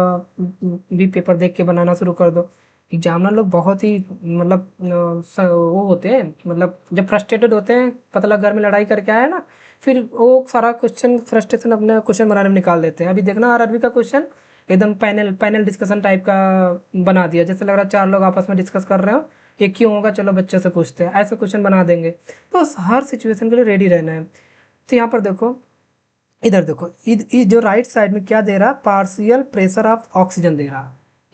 भी पेपर देख के बनाना शुरू कर दो। एग्जामिनर लोग बहुत ही मतलब वो होते हैं, मतलब जब फ्रस्ट्रेटेड होते हैं, पता लगा घर में लड़ाई करके आए ना, फिर वो सारा क्वेश्चन फ्रस्ट्रेशन अपने क्वेश्चन बनाने में निकाल देते हैं। अभी देखना आरआरबी का क्वेश्चन एकदम पैनल डिस्कशन टाइप का बना दिया, जैसे लग रहा है चार लोग आपस में डिस्कस कर रहे हो, ये क्यों होगा, चलो बच्चे से पूछते हैं, ऐसे क्वेश्चन बना देंगे। तो हर सिचुएशन के लिए रेडी रहना है। तो यहाँ पर देखो, इधर देखो, जो राइट साइड में क्या दे रहा, पार्शियल प्रेशर ऑफ ऑक्सीजन दे रहा,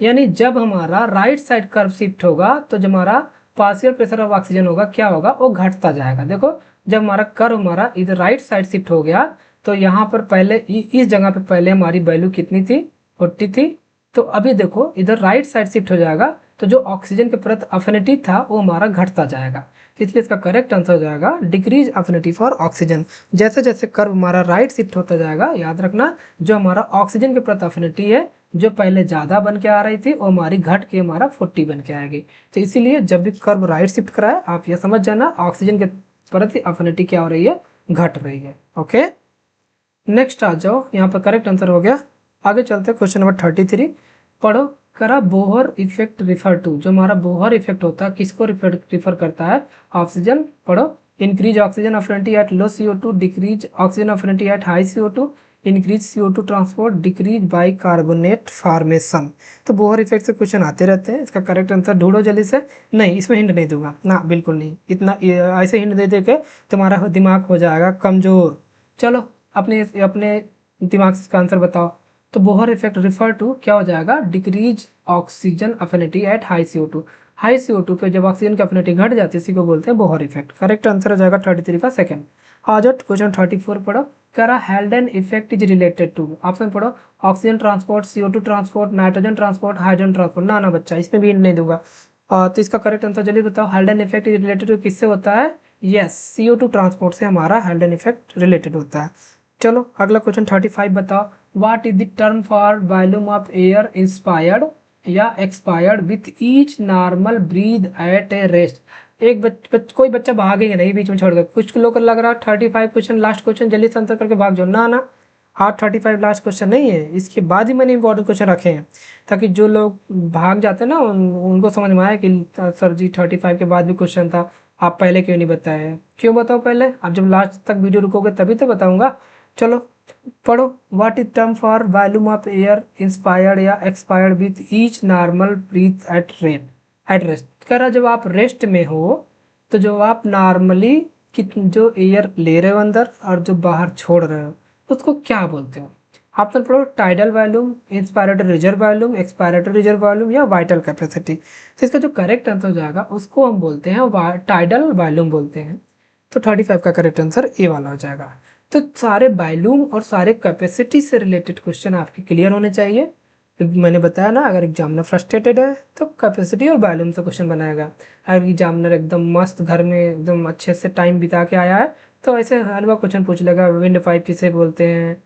यानी जब हमारा राइट साइड कर्व शिफ्ट होगा तो जो हमारा पार्शियल प्रेशर ऑफ ऑक्सीजन होगा क्या होगा, वो घटता जाएगा। देखो जब हमारा कर्व हमारा इधर राइट साइड शिफ्ट हो गया तो यहाँ पर पहले इस जगह पे पहले हमारी वैल्यू कितनी थी, 40 थी। तो अभी देखो इधर राइट साइड शिफ्ट हो जाएगा तो जो ऑक्सीजन के प्रति अफिनिटी था वो हमारा घटता जाएगा। इसलिए इसका करेक्ट आंसर हो जाएगा डिक्रीज अफिनिटी फॉर ऑक्सीजन। जैसे जैसे कर्व हमारा राइट शिफ्ट होता जाएगा, याद रखना जो हमारा ऑक्सीजन के प्रति अफिनिटी है जो पहले ज्यादा बन के आ रही थी वो हमारी घट के हमारा 40 बन के आएगी। तो इसीलिए जब भी कर्व राइट शिफ्ट कराए आप ये समझ जाना ऑक्सीजन के प्रति अफिनिटी क्या हो रही है, घट रही है। ओके नेक्स्ट आ जाओ, यहाँ पर करेक्ट आंसर हो गया। आगे चलते हैं क्वेश्चन नंबर 33। पढ़ो करा बोहर इफेक्ट रिफर टू। जो हमारा बोहर इफेक्ट होता है किसको रिफर करता है, ऑक्सीजन। पढ़ो increase oxygen affinity at low CO2, decrease oxygen affinity at high CO2, increase CO2 transport, decrease by carbonate formation. तो बोहर इफेक्ट से क्वेश्चन आते रहते हैं, इसका करेक्ट आंसर ढूंढो जल्दी से। नहीं इसमें हिंट नहीं दूंगा ना, बिल्कुल नहीं, इतना ऐसे हिंट दे दे के तुम्हारा दिमाग हो जाएगा कमजोर। चलो अपने अपने दिमाग से इसका आंसर बताओ। तो बोहर इफेक्ट रिफर टू क्या हो जाएगा, decrease oxygen affinity at high CO2। High CO2 पे जब ऑक्सीजन की अफिनिटी घट जाती है इसी को बोलते हैं बोहर इफेक्ट। करेक्ट आंसर हो जाएगा 33 का सेकंड। आ जाओ क्वेश्चन 34 पढ़ो। करा Haldane effect is related to. Option पढ़ो oxygen transport, CO2 transport, nitrogen transport, hydrogen transport. ना बच्चा इसमें भी नहीं दूंगा। तो इसका करेक्ट आंसर जल्दी बताओ, Haldane effect is related to किससे होता है, यस CO2 ट्रांसपोर्ट से हमारा हेल्डन इफेक्ट रिलेटेड होता है। चलो अगला क्वेश्चन 35 बताओ। What is the term for volume of air inspired या expired with each normal breath at a rest. कोई बच्चा भागेगा नहीं बीच में छोड़कर। कुछ लोग लग रहा है 35 क्वेश्चन लास्ट क्वेश्चन जल्दी से आंसर करके भाग जाओ। ना हाँ 35 लास्ट क्वेश्चन नहीं है, इसके बाद ही मैंने इंपॉर्टेंट क्वेश्चन रखे हैं ताकि जो लोग भाग जाते हैं ना उनको समझ में आया कि सर जी 35 के बाद भी क्वेश्चन था, आप पहले क्यों नहीं बताए। क्यों बताओ पहले, आप जब लास्ट तक वीडियो रुकोगे तभी तो बताऊंगा। चलो पढ़ो what is term for volume of air inspired या expired with each normal breath at rest. कह रहा जब आप रेस्ट में हो तो जो आप नॉर्मली जो एयर ले रहे हो अंदर और जो बाहर छोड़ रहे हो उसको क्या बोलते हो। ऑप्शन पढ़ो tidal volume, inspiratory reserve volume, expiratory reserve volume या वाइटल कैपेसिटी। तो इसका जो करेक्ट आंसर हो जाएगा उसको हम बोलते हैं टाइडल वॉल्यूम बोलते हैं। तो 35 का करेक्ट आंसर ए वाला हो जाएगा। तो सारे वॉल्यूम और सारे कैपेसिटी से रिलेटेड क्वेश्चन आपके क्लियर होने चाहिए। मैंने बताया ना अगर एग्जामिनर फ्रस्ट्रेटेड है तो कैपेसिटी और वॉल्यूम से क्वेश्चन बनाएगा। अगर एग्जामिनर एकदम मस्त घर में एकदम अच्छे से टाइम बिता के आया है तो ऐसे हलवा क्वेश्चन पूछ लेगा, विंड पाइप किसे बोलते हैं,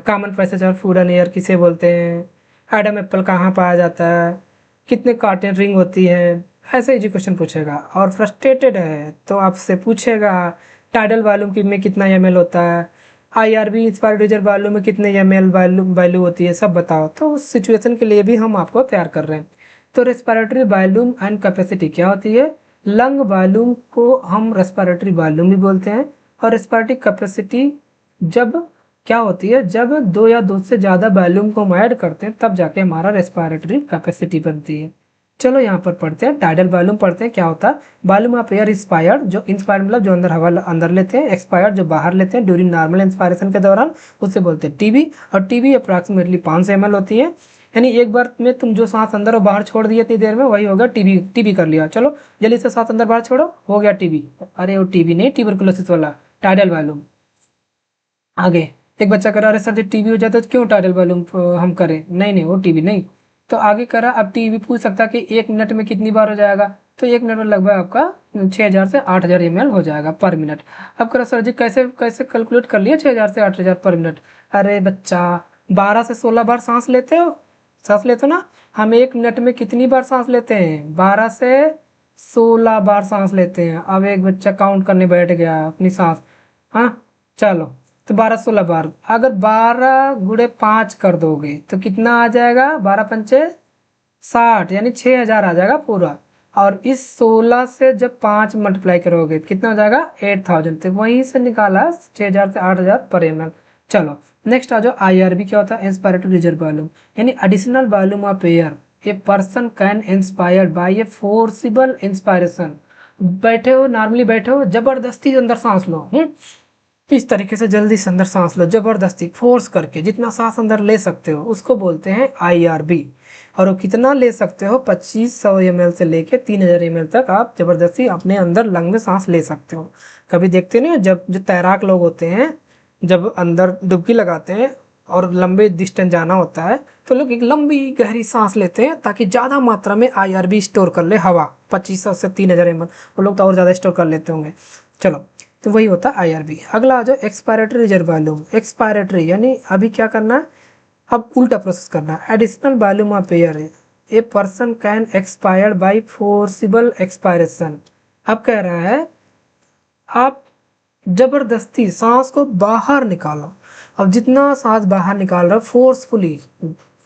कॉमन पैसेज और फूड एंड एयर किसे बोलते हैं, एडम एप्पल कहाँ पाया जाता है, कितने कार्टेन रिंग होती है, ऐसे ही क्वेश्चन पूछेगा। और फ्रस्ट्रेटेड है तो आपसे पूछेगा टाइडल वॉल्यूम में कितना ml होता है, IRB इंस्पायर्ड रिजर्व वॉल्यूम में कितने ml वैल्यू होती है, सब बताओ। तो उस सिचुएशन के लिए भी हम आपको तैयार कर रहे हैं। तो रेस्पिरेटरी वॉल्यूम एंड कैपेसिटी क्या होती है, लंग वॉल्यूम को हम रेस्पिरेटरी वॉल्यूम भी बोलते हैं और रेस्पिरेटरी कैपेसिटी जब क्या होती है, जब दो या दो से ज्यादा वॉल्यूम को हम ऐड करते हैं तब जाके हमारा रेस्पिरेटरी कैपेसिटी बनती है। चलो यहाँ पर पढ़ते हैं टाइडल वॉल्यूम पढ़ते हैं क्या होता है। वॉल्यूम ऑफ एयर इंस्पायर्ड, जो इंस्पायर्ड मतलब जो अंदर हवा अंदर लेते हैं, एक्सपायर्ड जो बाहर लेते हैं ड्यूरिंग नॉर्मल इंस्पायरेशन के दौरान, उससे बोलते हैं टीबी। और टीबी अप्रॉक्सीमेटली 500 ml होती है, यानी एक बार में तुम जो सांस अंदर और बाहर छोड़ दिए इतनी देर में वही होगा टीबी। टीबी कर लिया, चलो जल्दी से सांस अंदर बाहर छोड़ो, हो गया टीबी। अरे वो टीबी नहीं, ट्यूबरकुलोसिस वाला टाइडल वॉल्यूम। आगे एक बच्चा कह रहा है सर जी टीबी हो जाता है तो क्यों टाइडल वॉल्यूम हम करें, नहीं वो टीबी नहीं। तो आगे करा अब टीबी पूछ सकता है कि 1 मिनट में कितनी बार हो जाएगा, तो 1 मिनट में लगभग आपका 6000 से 8000 ml हो जाएगा पर मिनट। अब करा सर जी कैसे कैसे कैलकुलेट कर लिया 6000 से 8000 पर मिनट। अरे बच्चा 12 से 16 बार सांस लेते हो ना, हम 1 मिनट में कितनी बार सांस लेते हैं, 12 से 16 बार सांस लेते हैं। अब एक बच्चा काउंट करने बैठ गया अपनी सांस, हाँ चलो तो 12-16 बार, अगर 12 गुणे 5 कर दोगे तो कितना आ जाएगा, 12 पंचे 60 यानी 6000 आ जाएगा पूरा। और इस 16 से जब 5 मल्टीप्लाई करोगे कितना हो जाएगा 8000, तो वहीं से निकाला 6000 से 8000 पर ml। चलो नेक्स्ट आ जाओ IRB क्या होता है, इंस्पायरेटरी रिजर्व वॉल्यूम, यानी additional volume of air a person can inspired by A forcible inspiration. बैठे हो नॉर्मली बैठे हो, जबरदस्ती अंदर सांस लो, इस तरीके से जल्दी से अंदर सांस लो, जबरदस्ती फोर्स करके जितना सांस अंदर ले सकते हो उसको बोलते हैं IRB। और वो कितना ले सकते हो, 2500 ml से लेके 3000 ml तक आप जबरदस्ती अपने अंदर लंग में सांस ले सकते हो। कभी देखते नहीं, जब जो तैराक लोग होते हैं जब अंदर डुबकी लगाते हैं और लंबे डिस्टेंस जाना होता है तो लोग एक लंबी गहरी सांस लेते हैं ताकि ज़्यादा मात्रा में IRB स्टोर कर ले हवा, 2500 से 3000 ml। वो लोग तो और ज़्यादा स्टोर कर लेते होंगे। चलो, तो वही होता है IRB। अगला आ जाओ एक्सपायरेटरी रिजर्व वॉल्यूम। एक्सपायरेटरी यानी अभी क्या करना है, अब उल्टा प्रोसेस करना है। Additional volume of air a person can expire by forcible expiration. अब कह रहा है आप जबरदस्ती सांस को बाहर निकालो। अब जितना सांस बाहर निकाल रहे हो फोर्सफुली,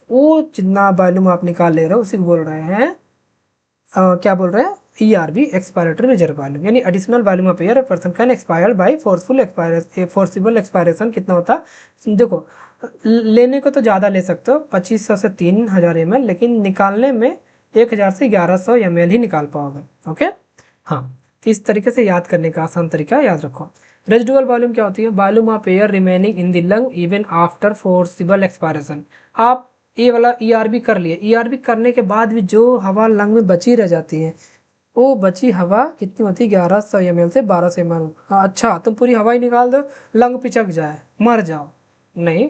वो जितना वॉल्यूम आप निकाल ले रहे हो उसी को बोल रहे हैं क्या बोल रहे हैं, ERV एक्सपायरेटरी रिजर्व वॉल्यूम। यानी additional volume of air person can expire by forcible expiration. कितना होता है देखो, लेने को तो ज़्यादा ले सकते हो 2500 से 3000 ml, लेकिन निकालने में 1000 से 1100 ml ही निकाल पाओगे। ओके, हाँ, तो इस तरीके से याद करने का आसान तरीका याद रखो। रेजिडुअल वॉल्यूम क्या होती है, volume of air remaining in the lung even after forcible expiration. आप ये वाला ERB कर लिए, ERB करने के बाद भी जो हवा लंग में बची रह जाती है वो बची हवा कितनी होती है, 1100 ml से 1200 ml। हाँ, अच्छा तुम पूरी हवा ही निकाल दो, लंग पिचक जाए मर जाओ, नहीं,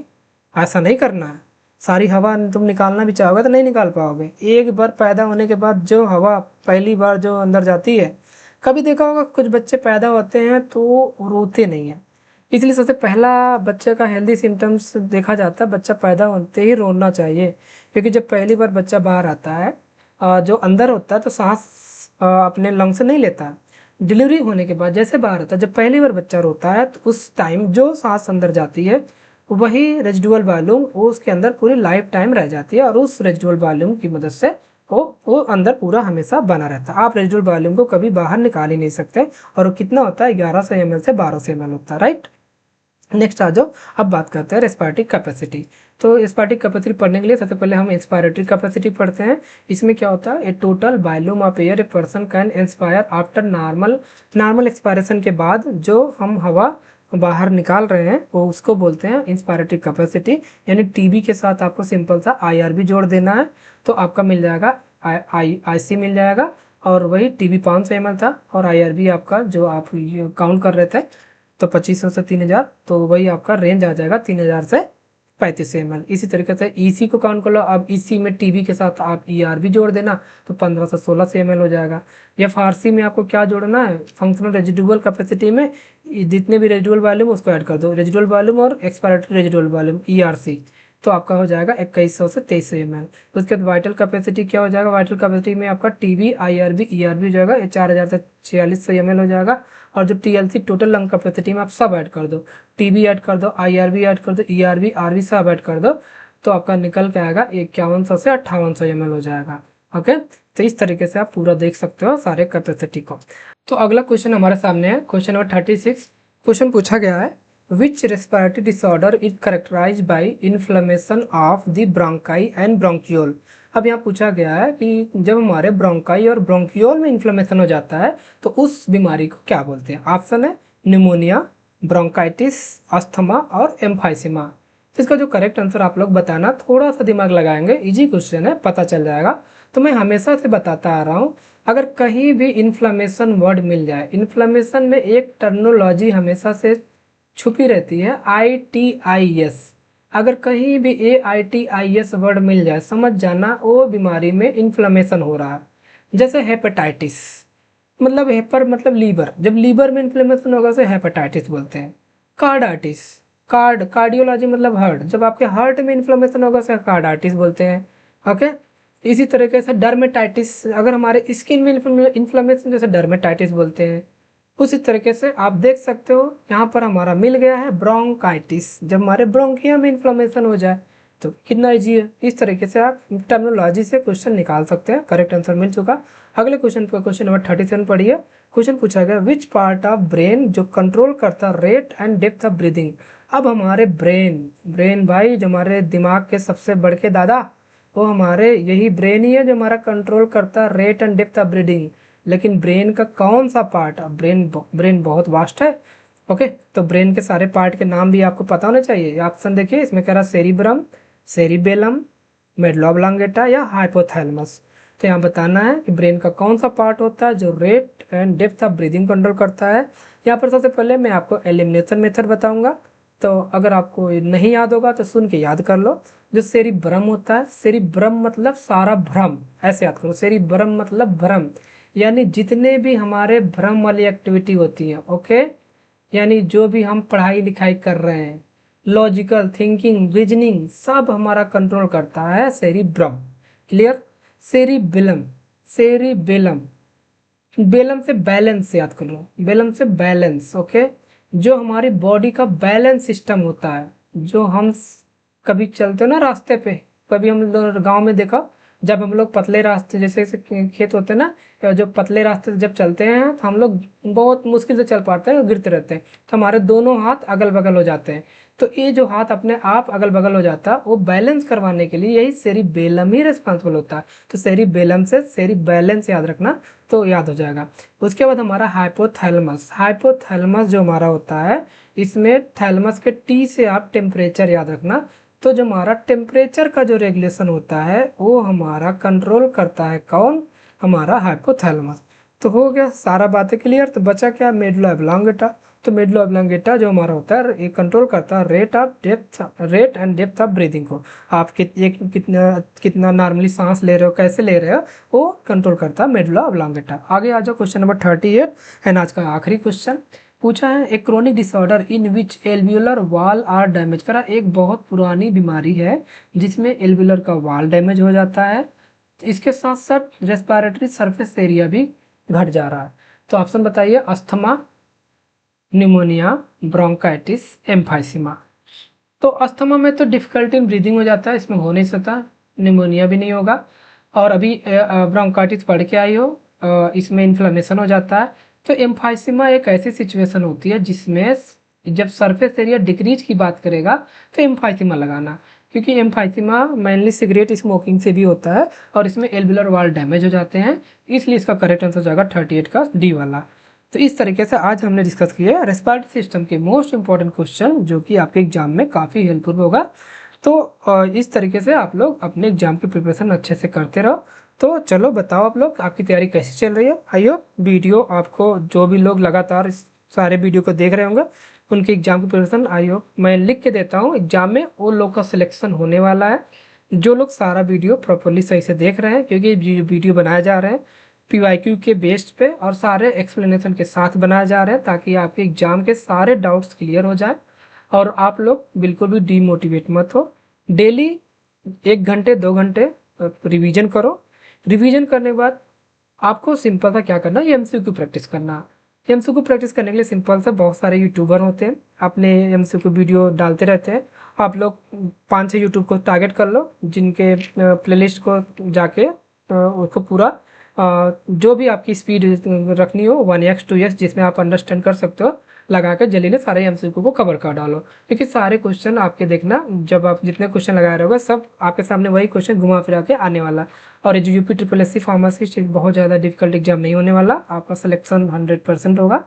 ऐसा नहीं करना है। सारी हवा तुम निकालना भी चाहोगे तो नहीं निकाल पाओगे। एक बार पैदा होने के बाद जो हवा पहली बार जो अंदर जाती है, कभी देखा होगा कुछ बच्चे पैदा होते हैं तो रोते नहीं है, इसलिए सबसे पहला बच्चे का हेल्दी सिम्टम्स देखा जाता है, बच्चा पैदा होते ही रोना चाहिए। क्योंकि जब पहली बार बच्चा बाहर आता है, जो अंदर होता है तो सांस अपने लंग से नहीं लेता। डिलीवरी होने के बाद जैसे बाहर आता है, जब पहली बार बच्चा रोता है तो उस टाइम जो सांस अंदर जाती है वही रेजिडुअल वॉल्यूम वो उसके अंदर पूरी लाइफ टाइम रह जाती है और उस रेजिडुअल वॉल्यूम की मदद से वो अंदर पूरा हमेशा बना रहता है। आप रेजिडुअल वॉल्यूम को कभी बाहर निकाल ही नहीं सकते। और वो कितना होता है, 1100 ml से 1200 ml होता है, राइट। नेक्स्ट आ जाओ, अब बात करते हैं रेस्पिरेटरी कैपेसिटी। तो रेस्पिरेटरी कैपेसिटी पढ़ने के लिए सबसे पहले हम इंस्पायरेटरी कैपेसिटी पढ़ते हैं। इसमें क्या होता है, a total volume of air a person can inspire after normal expiration के बाद जो हम हवा बाहर निकाल रहे हैं वो उसको बोलते हैं इंस्पायरेटरी कैपेसिटी। यानी TB के साथ आपको सिंपल सा IRB जोड़ देना है तो आपका मिल जाएगा IC मिल जाएगा। और वही TB 500 ml था और IRB आपका जो आप काउंट कर रहे थे तो 2500 से 3000, तो वही आपका रेंज आ जाएगा 3000 से 3500 ml। इसी तरीके से EC को काउंट कर लो। अब EC में TB के साथ आप ERB जोड़ देना तो 15 से 1600 ml हो जाएगा। या फारसी में आपको क्या जोड़ना है, फंक्शनल रेजिडुअल कैपेसिटी में जितने भी रेजिडुअल वॉल्यूम उसको ऐड कर दो, रेजिडुअल वॉल्यूम और एक्सपायरेटरी रेजिडुअल वॉल्यूम ERC, तो आपका हो जाएगा 2100 से 2300 ml। उसके बाद वाइटल कैपेसिटी क्या हो जाएगा, वाइटल कैपेसिटी में आपका TB IRB ERB हो जाएगा 4000 से 4600 ml हो जाएगा। और जो TLC टोटल लंग कैपेसिटी में आप सब ऐड कर दो, TB ऐड कर दो, IRB ऐड कर दो, ERB RB सब ऐड कर दो तो आपका निकल के आएगा 5100 से 5800 ml हो जाएगा। ओके, तो इस तरीके से आप पूरा देख सकते हो सारे कैपेसिटी को। तो अगला क्वेश्चन हमारे सामने है, क्वेश्चन नंबर 36। क्वेश्चन पूछा गया है, Which respiratory disorder is characterized by inflammation of the bronchi and bronchiole। अब यहाँ पूछा गया है कि जब हमारे ब्रोंकाई और ब्रोंकियोल में इन्फ्लेमेशन हो जाता है तो उस बीमारी को क्या बोलते हैं। ऑप्शन है निमोनिया, ब्रोंकाइटिस, अस्थमा और एम्फाइसीमा। इसका जो करेक्ट आंसर आप लोग बताना, थोड़ा सा दिमाग लगाएंगे, इजी क्वेश्चन है, पता चल जाएगा। तो मैं हमेशा से बताता आ रहा हूँ, अगर कहीं भी इन्फ्लेमेशन वर्ड मिल जाए, इन्फ्लेमेशन में एक टर्मिनोलॉजी हमेशा से छुपी रहती है, ITIS। अगर कहीं भी AITIS वर्ड मिल जाए समझ जाना वो बीमारी में इन्फ्लेमेशन हो रहा है। जैसे हेपेटाइटिस, मतलब हेपर मतलब लीवर, जब लीवर में इन्फ्लेमेशन होगा उसे हेपेटाइटिस बोलते हैं। कार्डाइटिस, कार्डियोलॉजी मतलब हार्ट, जब आपके हार्ट में इन्फ्लेमेशन होगा उसे कार्डाइटिस बोलते हैं। ओके, इसी तरीके से डर्मेटाइटिस, अगर हमारे स्किन में इन्फ्लेमेशन जैसे डर्मेटाइटिस बोलते हैं। उसी तरीके से आप देख सकते हो यहाँ पर हमारा मिल गया है ब्रोंकाइटिस, जब हमारे ब्रोंकिया में इन्फ्लेमेशन हो जाए तो कितना इजी है। इस तरीके से आप टर्मिनोलॉजी से क्वेश्चन निकाल सकते हैं। करेक्ट आंसर मिल चुका। अगले क्वेश्चन पर क्वेश्चन नंबर 37 पढ़िए। क्वेश्चन पूछा गया, विच पार्ट ऑफ ब्रेन जो कंट्रोल करता rate and depth of breathing. अब हमारे ब्रेन भाई जो हमारे दिमाग के सबसे बड़े के दादा, वो हमारे यही ब्रेन ही है जो हमारा कंट्रोल करता rate and depth of breathing. लेकिन ब्रेन का कौन सा पार्ट, ब्रेन बहुत वास्ट है ओके, तो ब्रेन के सारे पार्ट के नाम भी आपको पता होने चाहिए। ऑप्शन देखिए, इसमें कह रहा सेरिब्रम, सेरिबेलम, मेडुला ऑब्लांगेटा या हाइपोथैलेमस। तो यहाँ बताना है कि ब्रेन का कौन सा पार्ट होता है जो rate and depth of breathing control करता है। यहाँ पर सबसे पहले मैं आपको एलिमिनेशन मेथड बताऊंगा, तो अगर आपको नहीं याद होगा तो सुन के याद कर लो। जो सेरिब्रम होता है, सेरिब्रम मतलब सारा भ्रम, ऐसे याद करो, सेरिब्रम मतलब भ्रम, यानी जितने भी हमारे भ्रम वाली एक्टिविटी होती है, ओके, यानी जो भी हम पढ़ाई लिखाई कर रहे हैं, लॉजिकल थिंकिंग, रीजनिंग, सब हमारा कंट्रोल करता है cerebrum. Clear? Cerebellum, cerebellum, Belum से बैलेंस याद कर लो, बेलम से बैलेंस, ओके, जो हमारी बॉडी का बैलेंस सिस्टम होता है। जो हम कभी चलते हो ना रास्ते पे, कभी हम लोग गाँव में देखा, जब हम लोग पतले रास्ते, जैसे खेत होते हैं ना, जो पतले रास्ते से जब चलते हैं तो हम लोग बहुत मुश्किल से चल पाते हैं, गिरते रहते हैं, तो हमारे दोनों हाथ अगल बगल हो जाते हैं। तो ये जो हाथ अपने आप अगल बगल हो जाता है, वो बैलेंस करवाने के लिए यही सेरिबेलम ही रिस्पॉन्सिबल होता है। तो सेरिबेलम से सेरिबैलेंस याद रखना, तो याद हो जाएगा। उसके बाद हमारा हाइपोथैलेमस, हाइपोथैलेमस जो हमारा होता है, इसमें थैलेमस के टी से आप टेम्परेचर याद रखना। तो जो हमारा टेम्परेचर का जो रेगुलेशन होता है वो हमारा कंट्रोल करता है कौन? हमारा हाइपोथैलेमस। तो हो गया सारा बातें क्लियर। तो बचा क्या? Medulla oblongata. तो मेडुला ऑब्लांगेटा जो हमारा होता है, ये कंट्रोल करता है rate and depth of breathing को। आप कितना नॉर्मली सांस ले रहे हो, कैसे ले रहे हो, वो कंट्रोल करता है मेडुला ऑब्लांगेटा। आगे आ जाओ, क्वेश्चन नंबर 38 है आज का आखिरी क्वेश्चन। पूछा है एक chronic disorder in which alveolar wall are damage. करा एक बहुत पुरानी बीमारी है जिसमें एल्वियोलर का वॉल डैमेज हो जाता है, इसके साथ साथ रेस्पिरेटरी सरफेस एरिया भी घट जा रहा है। तो ऑप्शन बताइए, अस्थमा, निमोनिया, ब्रोंकाइटिस, एम्फाइसीमा। तो अस्थमा में तो डिफिकल्टी इन ब्रीदिंग हो जाता है, इसमें हो नहीं सकता। निमोनिया भी नहीं होगा, और अभी ब्रोंकाइटिस पढ़ के आई हो, इसमें इन्फ्लेमेशन हो जाता है। तो एम्फाइसीमा एक ऐसी सिचुएशन होती है जिसमें जब सरफेस एरिया डिक्रीज की बात करेगा तो एम्फाइसीमा लगाना, क्योंकि एम्फाइसीमा मेनली सिगरेट स्मोकिंग से भी होता है और इसमें एल्वियोलर वॉल डैमेज हो जाते हैं, इसलिए इसका करेक्ट आंसर हो जाएगा 38 का डी वाला। तो इस तरीके से आज हमने डिस्कस किया रेस्पिरेटरी सिस्टम के मोस्ट इंपॉर्टेंट क्वेश्चन, जो कि आपके एग्जाम में काफ़ी हेल्पफुल होगा। तो इस तरीके से आप लोग अपने एग्जाम की प्रिपरेशन अच्छे से करते रहो। तो चलो बताओ आप लोग, आपकी तैयारी कैसी चल रही है? आई होप वीडियो आपको, जो भी लोग लगातार इस सारे वीडियो को देख रहे होंगे, उनके एग्जाम की प्रिपरेशन आई होप मैं लिख के देता हूँ। एग्जाम में वो लोग का सिलेक्शन होने वाला है जो लोग सारा वीडियो प्रॉपरली सही से देख रहे हैं, क्योंकि वीडियो बनाए जा रहे हैं PYQ के बेस्ड पे और सारे एक्सप्लेनेशन के साथ बनाए जा रहे हैं, ताकि आपके एग्जाम के सारे डाउट्स क्लियर हो जाए और आप लोग बिल्कुल भी डीमोटिवेट मत हो। डेली 1 घंटे 2 घंटे रिवीजन करो। रिवीजन करने के बाद आपको सिंपल सा क्या करना है, MCQ प्रैक्टिस करना। MCQ प्रैक्टिस करने के लिए सिंपल सा, बहुत सारे यूट्यूबर होते हैं अपने MCQ वीडियो डालते रहते हैं। आप लोग 5-6 यूट्यूब को टारगेट कर लो, जिनके प्लेलिस्ट को जाके उसको पूरा जो भी आपकी स्पीड रखनी हो 1x 2x, जिसमें आप अंडरस्टैंड कर सकते हो, लगा के जल्दी से सारे MCQ को कवर कर डालो। क्योंकि सारे क्वेश्चन आपके देखना, जब आप जितने क्वेश्चन लगा रहे होगा सब आपके सामने वही क्वेश्चन घुमा फिरा के आने वाला। और ये जो यूपी SSSC फार्मासिस्ट बहुत ज़्यादा डिफिकल्ट एग्जाम नहीं होने वाला, आपका सिलेक्शन 100% होगा।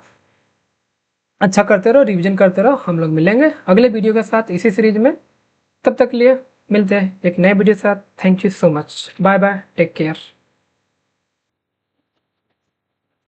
अच्छा करते रहो, रिविजन करते रहो। हम लोग मिलेंगे अगले वीडियो के साथ इसी सीरीज में, तब तक लिए मिलते हैं एक नए वीडियो के साथ। Thank you so much, bye bye, take care.